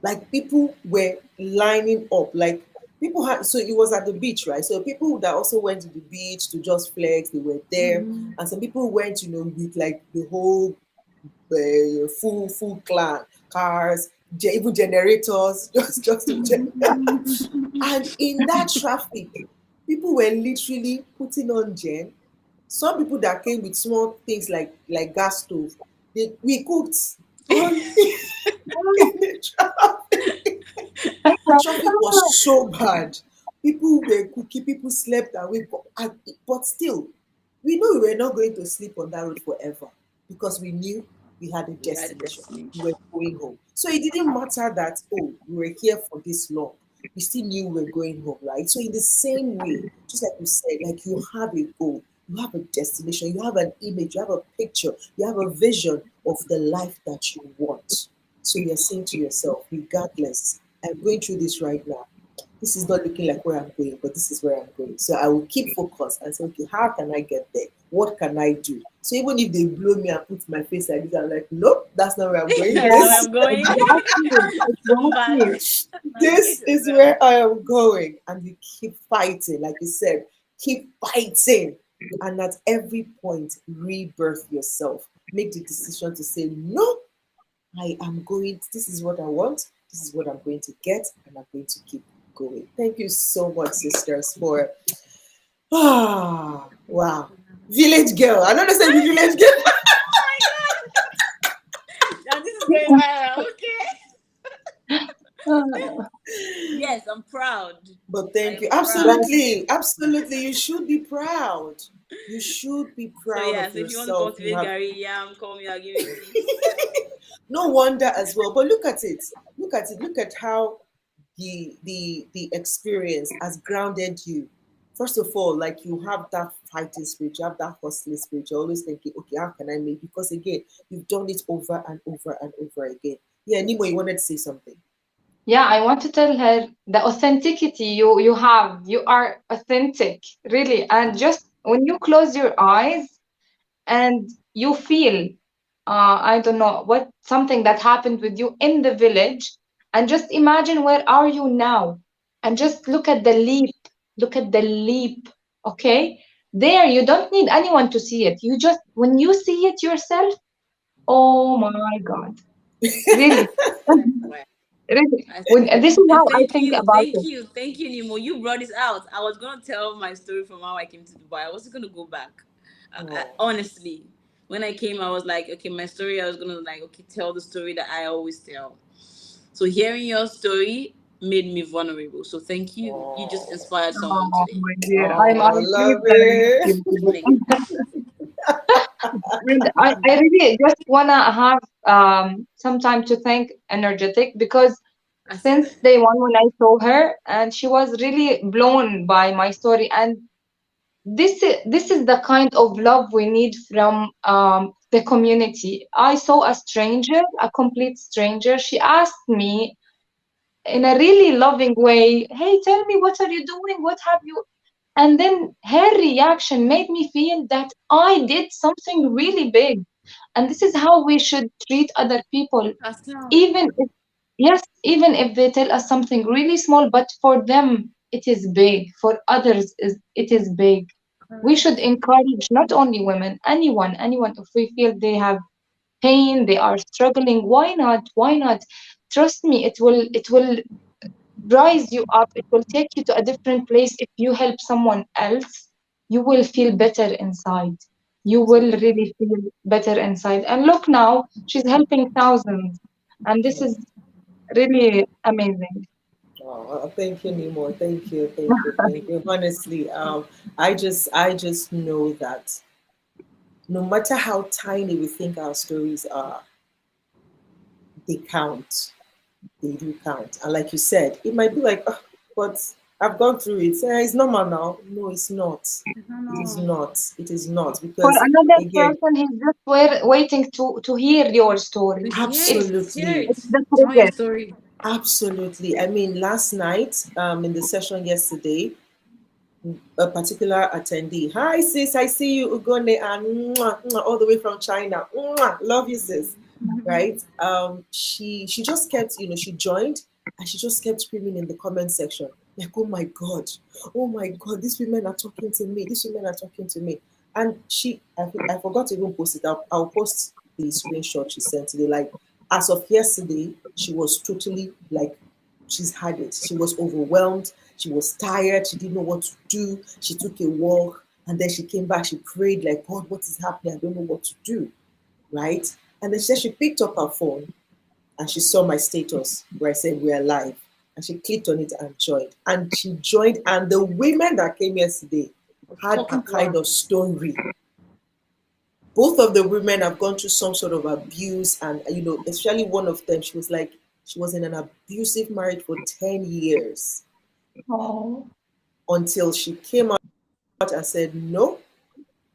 Like people were lining up, like people had, so it was at the beach, right? So people that also went to the beach to just flex, they were there. And some people went, with like the whole full clan, cars, even generators, just to and in that traffic, people were literally putting on gen. Some people that came with small things like gas stove, we cooked on in the traffic. The traffic was so bad. People were cooking, people slept away, but still, we knew we were not going to sleep on that road forever because we knew we had a You had a destination. We destination. were going home. So it didn't matter that, oh, we were here for this long. We still knew we were going home, right? So in the same way, just like you said, like you have a goal, you have a destination, you have an image, you have a picture, you have a vision of the life that you want. So you're saying to yourself, regardless, I'm going through this right now. This is not looking like where I'm going, but this is where I'm going. So I will keep focus and say, okay, how can I get there? What can I do? So even if they blow me and put my face like this, I'm like, nope, that's not where I'm going. That's not where yeah, This, I'm going. exactly, Come back. exactly. this Navigate is yourself. where I am going. And you keep fighting, like you said, keep fighting. And at every point, rebirth yourself. Make the decision to say, no, I am going, this is what I want, this is what I'm going to get, and I'm going to keep going. Thank you so much, sisters, for wow. Village girl. I don't understand the village girl. Oh my god! Now this is going viral. Okay. Uh, Yes, I'm proud. But I thank you. am proud. that's Absolutely. Absolutely. You should be proud. You should be So proud yeah, of so if you want to yourself. You cultivate have Gary Yam, call me. I'll give you tips. no wonder as well. But look at it. Look at it. Look at how the experience has grounded you. First of all, like you have that fighting spirit, you have that hustling spirit. You're always thinking, okay, how can I make? Because again, you've done it over and over and over again. Yeah, Nemo, you wanted to say something. Yeah, I want to tell her the authenticity you have. You are authentic, really. And just when you close your eyes and you feel, I don't know, what something that happened with you in the village, and just imagine where are you now, and just look at the leap, look at the leap, okay? There, you don't need anyone to see it. You just, when you see it yourself, oh my God, really, Well, really. I When, see. this is And how I think about it. thank you, Nemo. You brought this out. I was gonna tell my story from how I came to Dubai. I wasn't gonna go back. Oh, Honestly, when I came, I was like, okay, my story. I was gonna like, okay, tell the story that I always tell. So hearing your story made me vulnerable. So thank you. You just oh, inspired someone Oh today. my dear, oh, I I'm love pleased that I met it. you. Thank And I really just wanna have some time to thank Energetic, because I see. since day one when I saw her, and she was really blown by my story, and this is the kind of love we need from the community. I saw a stranger, a complete stranger. She asked me in a really loving way, "Hey, tell me, what are you doing? What have you?" And then her reaction made me feel that I did something really big. And this is how we should treat other people, That's now. even if, yes, even if they tell us something really small, but for them it is big, for others it is big. We should Correct. encourage not only women, anyone, if we feel they have pain, they are struggling, why not? Why not? Trust me, it will rise you up. It will take you to a different place. If you help someone else, you will feel better inside. You will Exactly. really feel better inside. And look now, she's helping thousands. And this Oh, is really amazing. oh, thank you, Nemo. Thank you, thank you, thank you. Honestly, I just know that no matter how tiny we think our stories are, they count. They do count. And like you said, it might be like, oh, but I've gone through it. It's normal now. No, it's not. I It is know. not. It is not. For Because another again, person, he's just waiting to hear your story. Let's hear absolutely, It's it. the Tell your trigger. story. absolutely. I mean, last night, in the session yesterday, a particular attendee, hi sis, I see you, Ugone, and mwah, mwah, all the way from China. Mwah, love you, sis. Right? She just kept, she joined and she just kept screaming in the comment section, like, oh my God, these women are talking to me, these women are talking to me. And I forgot to even post it. I'll post the screenshot she sent today. Like, as of yesterday, she was totally like, she's had it. She was overwhelmed. She was tired. She didn't know what to do. She took a walk and then she came back. She prayed, like, God, what is happening? I don't know what to do. Right? And then she said she picked up her phone and she saw my status where I said we're live. And she clicked on it and joined. And she joined. And the women that came yesterday had a Talking to kind her. of story. Both of the women have gone through some sort of abuse, and especially one of them, she was like, she was in an abusive marriage for 10 years Oh, until she came out and said, no,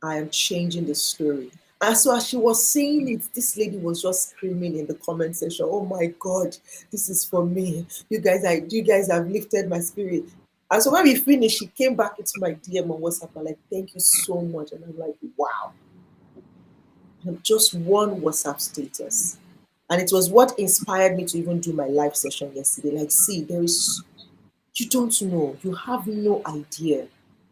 I am changing the story. And so as she was saying it, this lady was just screaming in the comment section, oh my God, this is for me. You guys have lifted my spirit. And so when we finished, she came back into my DM on WhatsApp and like, thank you so much. And I'm like, wow. And just one WhatsApp status. And it was what inspired me to even do my live session yesterday. Like, see, you don't know, you have no idea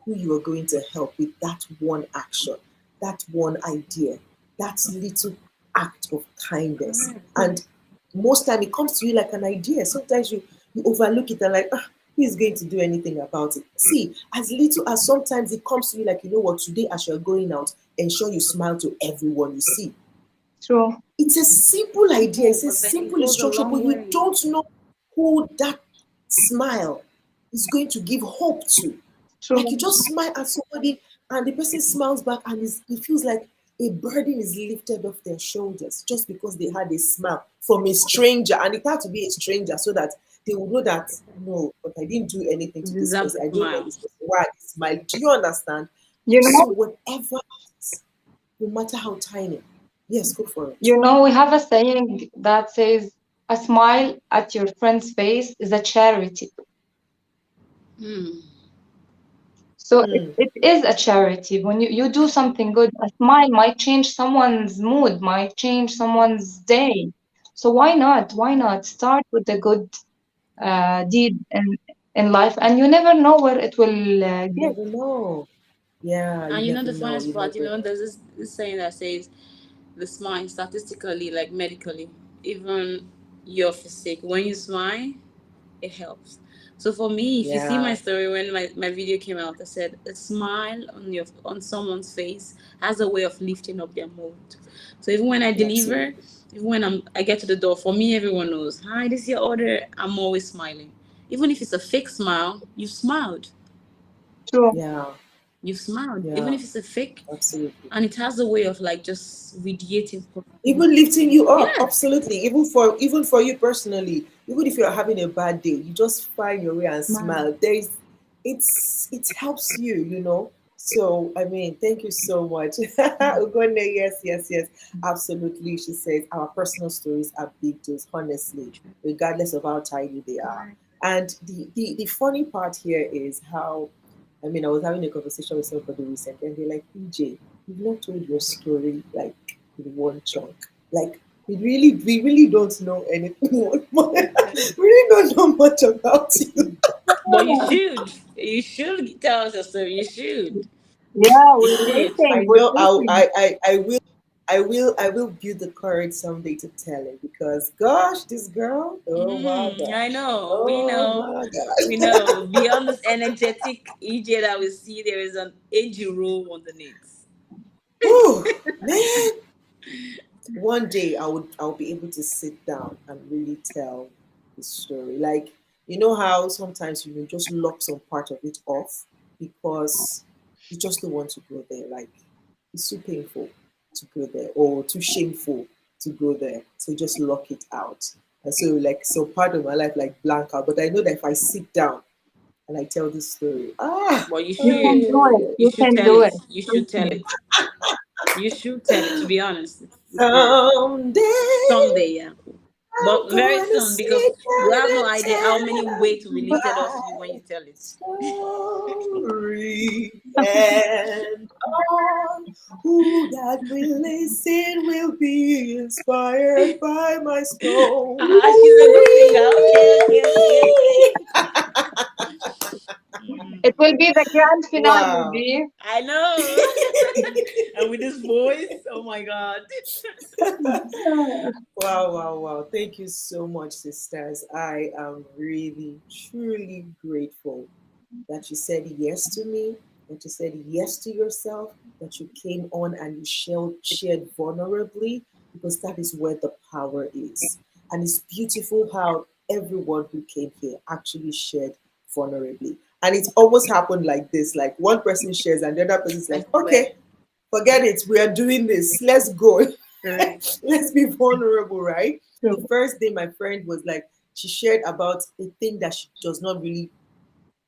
who you are going to help with that one action, that one idea, that little act of kindness. Correct. And most time it comes to you like an idea. Sometimes you overlook it and like, who is going to do anything about it? See, as little as sometimes it comes to you like, you know what, today as you're going out, ensure you smile to everyone you see. true, It's a simple idea, Simple, it's a but then it simple goes a instruction, but long you way. don't know who that smile is going to give hope to. Like you true. just smile at somebody and the person smiles back and it feels like a burden is lifted off their shoulders just because they had a smile from a stranger. And it had to be a stranger so that they would know that, no, but I didn't do anything You to this deserve person. the I don't know smile. this person. Why I smile? Do you understand? You So know, whatever it is, no matter how tiny, yes, go for it. we have a saying that says, "A smile at your friend's face is a charity." Hmm. So Mm. it is a charity. When you do something good, a smile might change someone's mood, might change someone's day. So why not? Why not start with a good deed in life, and you never know where it will You get. never know. Yeah, you And you know never the know. funniest You part, never know. there's this saying that says the smile statistically, like medically, even your physique, when you smile, it helps. So for me, if you see my Yeah, story when my video came out, I said a smile on someone's face has a way of lifting up their mood. So even when I deliver, absolutely. even when I get to the door, for me everyone knows, hi, this is your order. I'm always smiling. Even if it's a fake smile, you smiled. True. Yeah, You've smiled. Even yeah, if it's a fake, absolutely. and it has a way of like just radiating positivity. Even lifting you up, Yes. absolutely. Even for you personally, even if you're having a bad day, you just find your way and Smile. smile. It helps you, you know. So I mean, thank you so much. Ugone, yes, yes, yes, absolutely. She says our personal stories are big deals, honestly, regardless of how tiny they are. Right. And the funny part here is how, I mean, I was having a conversation with somebody recently, and they're like, PJ, you've not told your story like in one chunk. Like we really don't know anything. We really don't know much about you. But you should. You should tell us your story. You should. Yeah, You we're should. waiting. I We're know waiting. I will build the courage someday to tell it because gosh, this girl, oh my I gosh. know. We Oh know. my We gosh. know. Beyond this energetic EJ that we see, there is an edgy room underneath. Oh man. One day I'll be able to sit down and really tell the story. Like, you know how sometimes you just lock some part of it off because you just don't want to go there. Like it's too painful to go there or too shameful to go there. So just lock it out. And so like so part of my life like blank out. But I know that if I sit down and I tell this story, But you You can should. do it. You You should can tell do it. it. You should Trust tell me. it. You should tell it, to be honest. It's time. someday Someday, yeah. I'm But very gonna soon, because sit you down have no and idea how many weight will be tell lifted off you when my you tell it. story. And all who that will listen will be inspired by my story. Ah, she's a good singer. Okay, okay, okay, okay. It will be the grand finale, Wow. B. I know. And with this voice, oh my God. Wow, wow, wow. Thank you so much, sisters. I am really, truly grateful that you said yes to me, that you said yes to yourself, that you came on and you shared vulnerably, because that is where the power is. And it's beautiful how everyone who came here actually shared vulnerably. And it almost happened like this, like one person shares and the other person is I like, swear. okay, forget it, we are doing this, let's go. Correct. Let's be vulnerable, right? The True. first day my friend was like, she shared about a thing that she does not really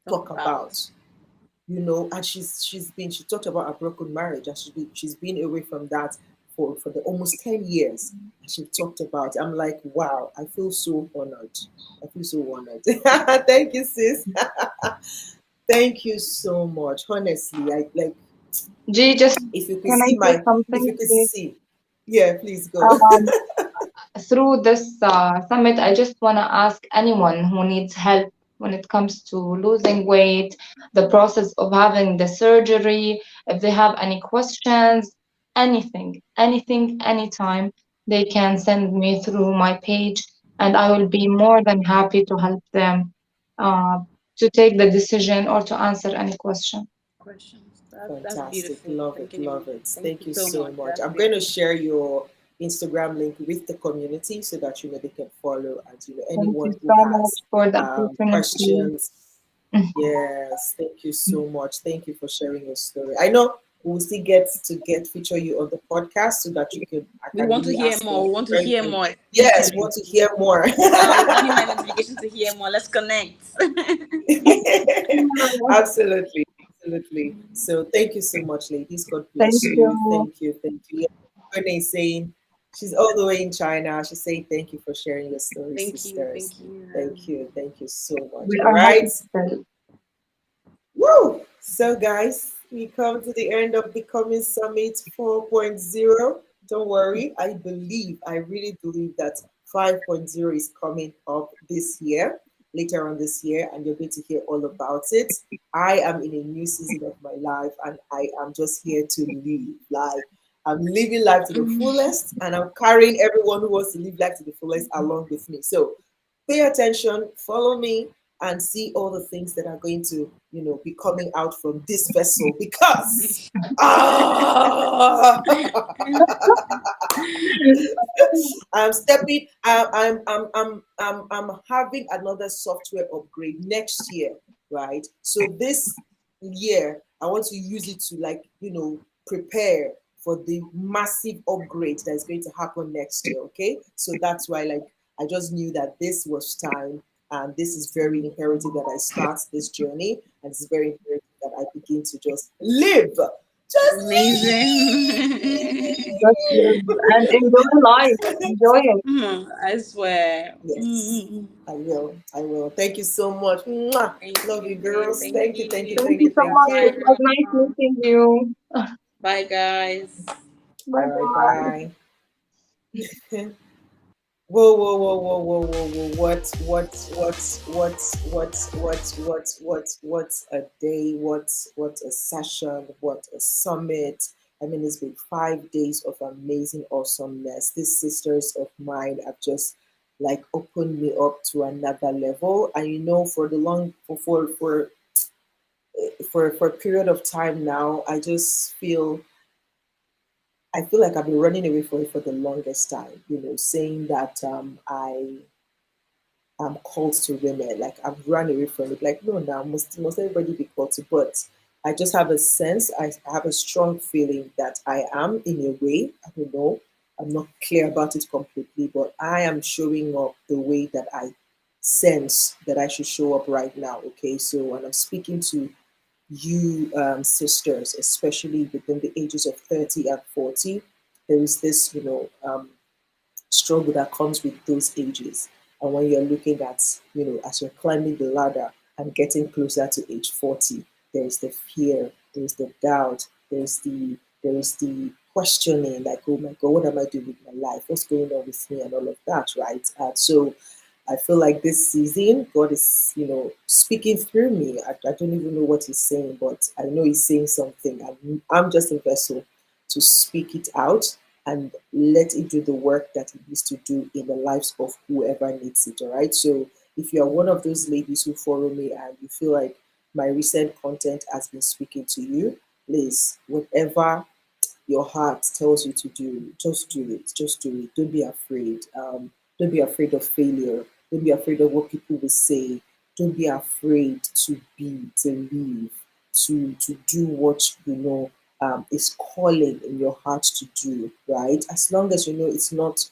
Talk talk about. about, you know. And she talked about a broken marriage, and she's been away from that for the almost 10 years, and she talked about it. I'm like, wow, I feel so honored. I feel so honored. Thank you, sis. Thank you so much, honestly. I like, G, just if you could can I see say my if something, you could please? see, yeah, please go. Um, Through this summit, I just want to ask anyone who needs help when it comes to losing weight, the process of having the surgery, if they have any questions, anything, anytime, they can send me through my page, and I will be more than happy to help them uh, to take the decision or to answer any question. Questions. That's Fantastic. beautiful. Love Thank it. you. Love it. Thank Thank you you so so much. much. That's I'm going to beautiful. share your Instagram link with the community so that you know they can follow, and you know Thank you anyone who so much has for the opportunity. questions. Yes, thank you so much. Thank you for sharing your story. I know we'll still get to get feature you on the podcast so that you can I We can want to really hear ask more. like We want to very, hear very more. yes, Literally. want to hear more. I'll be on in my notification to hear more. Let's connect. Absolutely, absolutely. So thank you so much, ladies. God Thank bless you. you. Thank you, thank you. Yeah, Renee saying she's all the way in China. She's saying thank you for sharing your story, Thank you. sisters. Thank you. Thank you so much. We All are happy right. to tell. Woo! So, guys, we come to the end of Becoming Summit 4.0. Don't worry, I really believe that 5.0 is coming up this year, later on this year, and you're going to hear all about it. I am in a new season of my life, and I am just here to live. Like, I'm living life to the fullest, and I'm carrying everyone who wants to live life to the fullest along with me. So, pay attention, follow me, and see all the things that are going to, be coming out from this vessel because ah, I'm stepping. I'm having another software upgrade next year, right? So this year, I want to use it to prepare for the massive upgrade that is going to happen next year. Okay, so that's why I just knew that this was time, and this is very imperative that I start this journey, and it's very imperative that I begin to just live, just Amazing. Just live and enjoy life. Enjoy it. I swear. yes. I will. I will. Thank you so much. Mwah. Thank Love you, you. girls. Thank Thank you. Thank you. Thank you. Thank you you. so Thank much. Bye, It you. was nice everyone. meeting you. Bye, guys. Bye All right. bye. Bye. Whoa, whoa, whoa, whoa, whoa, whoa, whoa. What a day. What a session. What a summit. I mean, it's been 5 days of amazing awesomeness. These sisters of mine have just opened me up to another level. And for the long for a period of time now, I feel like I've been running away from it for the longest time, saying that I am called to women. Like I've run away from it. Like, no, now must everybody be called to? But I just have a sense, I have a strong feeling that I am in a way. I don't know. I'm not clear about it completely, but I am showing up the way that I sense that I should show up right now. Okay. So when I'm speaking to you sisters, especially within the ages of 30 and 40, there is this, struggle that comes with those ages. And when you're looking at, as you're climbing the ladder and getting closer to age 40, there's the fear, there's the doubt, there is the questioning, like, oh my God, what am I doing with my life? What's going on with me and all of that, right? So I feel like this season, God is, speaking through me. I don't even know what He's saying, but I know He's saying something. I'm just a vessel to speak it out and let it do the work that it needs to do in the lives of whoever needs it. All right. So if you are one of those ladies who follow me and you feel like my recent content has been speaking to you, please, whatever your heart tells you to do, just do it. Just do it. Don't be afraid. Don't be afraid of failure. Don't be afraid of what people will say. Don't be afraid to be, to live, to do what is calling in your heart to do. Right? As long as you know it's not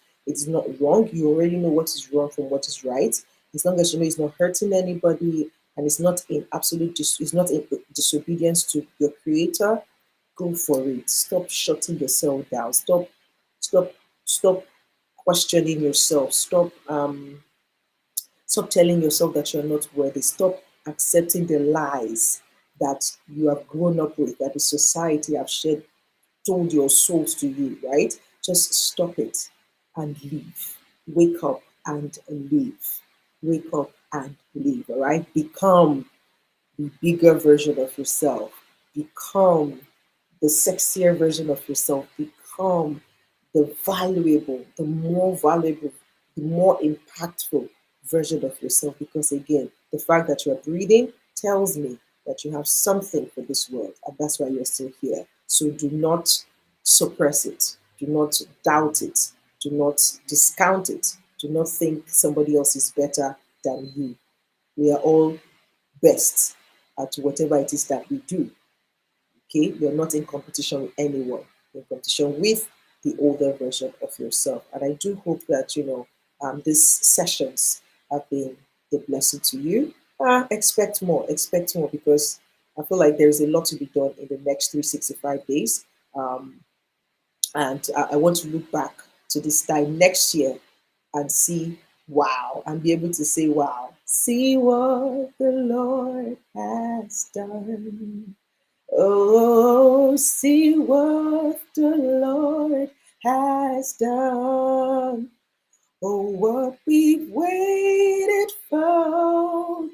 wrong. You already know what is wrong from what is right. As long as you know it's not hurting anybody and it's not in it's not in disobedience to your creator, go for it. Stop shutting yourself down. Stop stop questioning yourself. Stop telling yourself that you're not worthy. Stop accepting the lies that you have grown up with, that the society have shared, told your souls to you, right? Just stop it and leave. Wake up and leave. Wake up and leave, all right? Become the bigger version of yourself. Become the sexier version of yourself. Become the more valuable, the more impactful version of yourself. Because again, the fact that you're breathing tells me that you have something for this world, and that's why you're still here. So do not suppress it. Do not doubt it. Do not discount it. Do not think somebody else is better than you. We are all best at whatever it is that we do. Okay, you're not in competition with anyone. You're in competition with the older version of yourself. And I do hope that these sessions have been a blessing to you. Expect more. Expect more because I feel like there is a lot to be done in the next 365 days. Um, and I want to look back to this time next year and see wow and be able to say wow, see what the Lord has done. Oh, see what the Lord has done. Oh, what we've waited for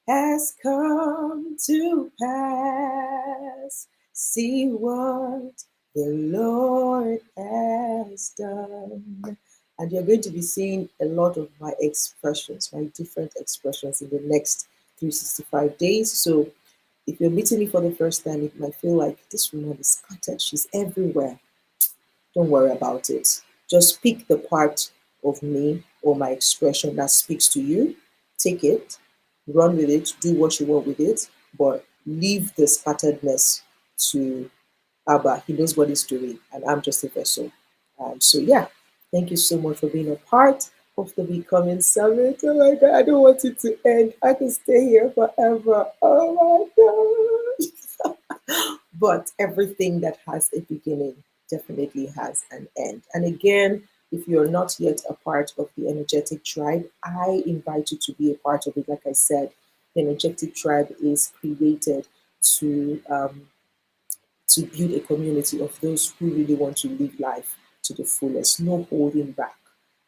has come to pass. See what the Lord has done. And you're going to be seeing a lot of my expressions, my different expressions in the next 365 days. So if you're meeting me for the first time, it might feel like this woman is scattered. She's everywhere. Don't worry about it. Just pick the part of me or my expression that speaks to you, take it, run with it, do what you want with it, but leave the scatteredness to Abba. He knows what he's doing, and I'm just a vessel. So, yeah, thank you so much for being a part of the Becoming Summit. Oh my God, I don't want it to end. I can stay here forever. Oh my God. But everything that has a beginning definitely has an end. And again, if you're not yet a part of the energetic tribe, I invite you to be a part of it. Like I said, the energetic tribe is created to build a community of those who really want to live life to the fullest, no holding back.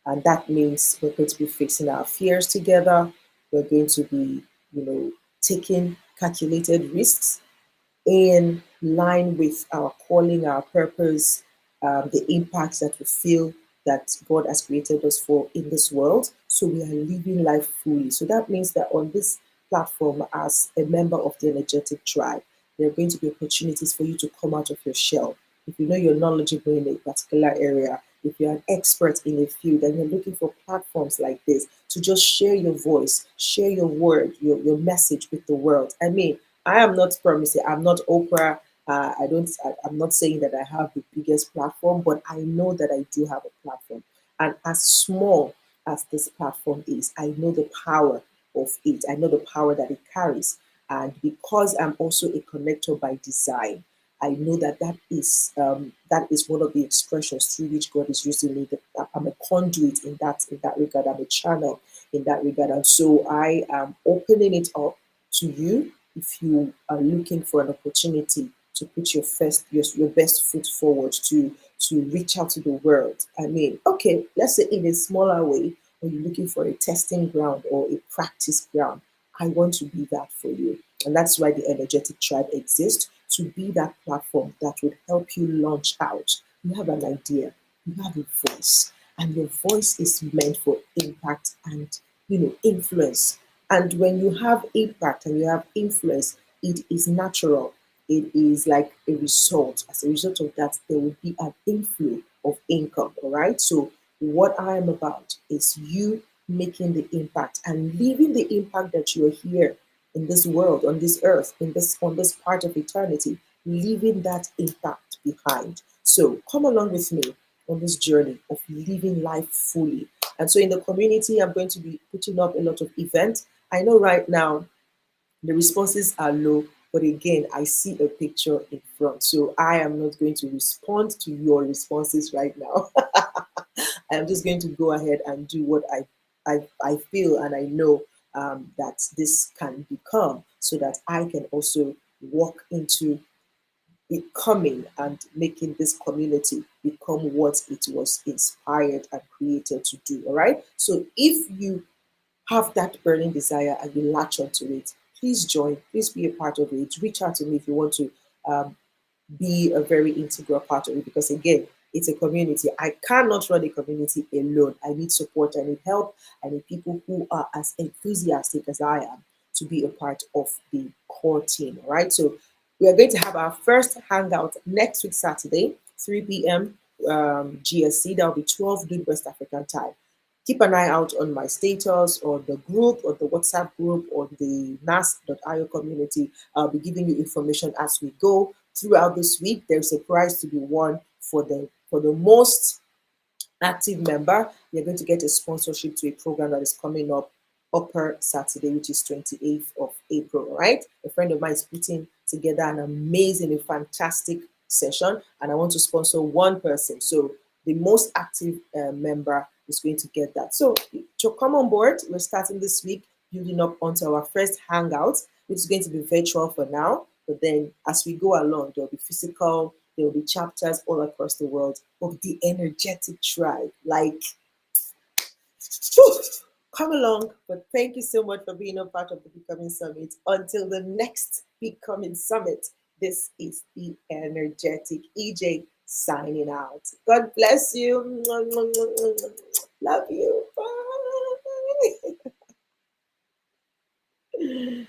And that means we're going to be facing our fears together. We're going to be, taking calculated risks in line with our calling, our purpose, the impacts that we feel that God has created us for in this world. So we are living life fully. So that means that on this platform, as a member of the energetic tribe, there are going to be opportunities for you to come out of your shell. If you know you're knowledgeable in a particular area, if you're an expert in a field and you're looking for platforms like this to just share your voice, share your word, your message with the world. I mean, I am not promising. I'm not Oprah. I don't. I'm not saying that I have the biggest platform, but I know that I do have a platform. And as small as this platform is, I know the power of it. I know the power that it carries. And because I'm also a connector by design, I know that that is one of the expressions through which God is using me. That I'm a conduit in that regard. I'm a channel in that regard, and so I am opening it up to you if you are looking for an opportunity to put your best foot forward to reach out to the world. I mean, okay, let's say in a smaller way, when you're looking for a testing ground or a practice ground, I want to be that for you. And that's why the energetic tribe exists, to be that platform that would help you launch out. You have an idea, you have a voice, and your voice is meant for impact and influence. And when you have impact and you have influence, it is natural. It is like a result. As a result of that, there will be an inflow of income. All right. So what I am about is you making the impact and leaving the impact that you are here in this world, on this earth, on this part of eternity, leaving that impact behind. So come along with me on this journey of living life fully. And so in the community, I'm going to be putting up a lot of events. I know right now the responses are low, but again, I see a picture in front. So I am not going to respond to your responses right now. I'm just going to go ahead and do what I feel and I know that this can become, so that I can also walk into becoming and making this community become what it was inspired and created to do. All right. So if you have that burning desire and you latch onto it, please join, please be a part of it. Reach out to me if you want to um, be a very integral part of it, because again, it's a community. I cannot run a community alone. I need support, I need help, I need people who are as enthusiastic as I am to be a part of the core team. All right. So we are going to have our first hangout next week, Saturday, 3 p.m. GSC. That will be 12 noon West African time. Keep an eye out on my status or the group or the WhatsApp group or the nas.io community. I'll be giving you information as we go throughout this week. There's a prize to be won for the most active member. You're going to get a sponsorship to a program that is coming up upper Saturday, which is 28th of April. All right. A friend of mine is putting together an amazing, a fantastic session, and I want to sponsor one person. So the most active member is going to get that. So to come on board, we're starting this week building up onto our first hangout, which is going to be virtual for now. But then as we go along, there'll be physical, there'll be chapters all across the world of the energetic tribe. Like, whew, come along. But thank you so much for being a part of the Becoming Summit. Until the next Becoming Summit, this is the energetic EJ signing out. God bless you. Love you. Bye.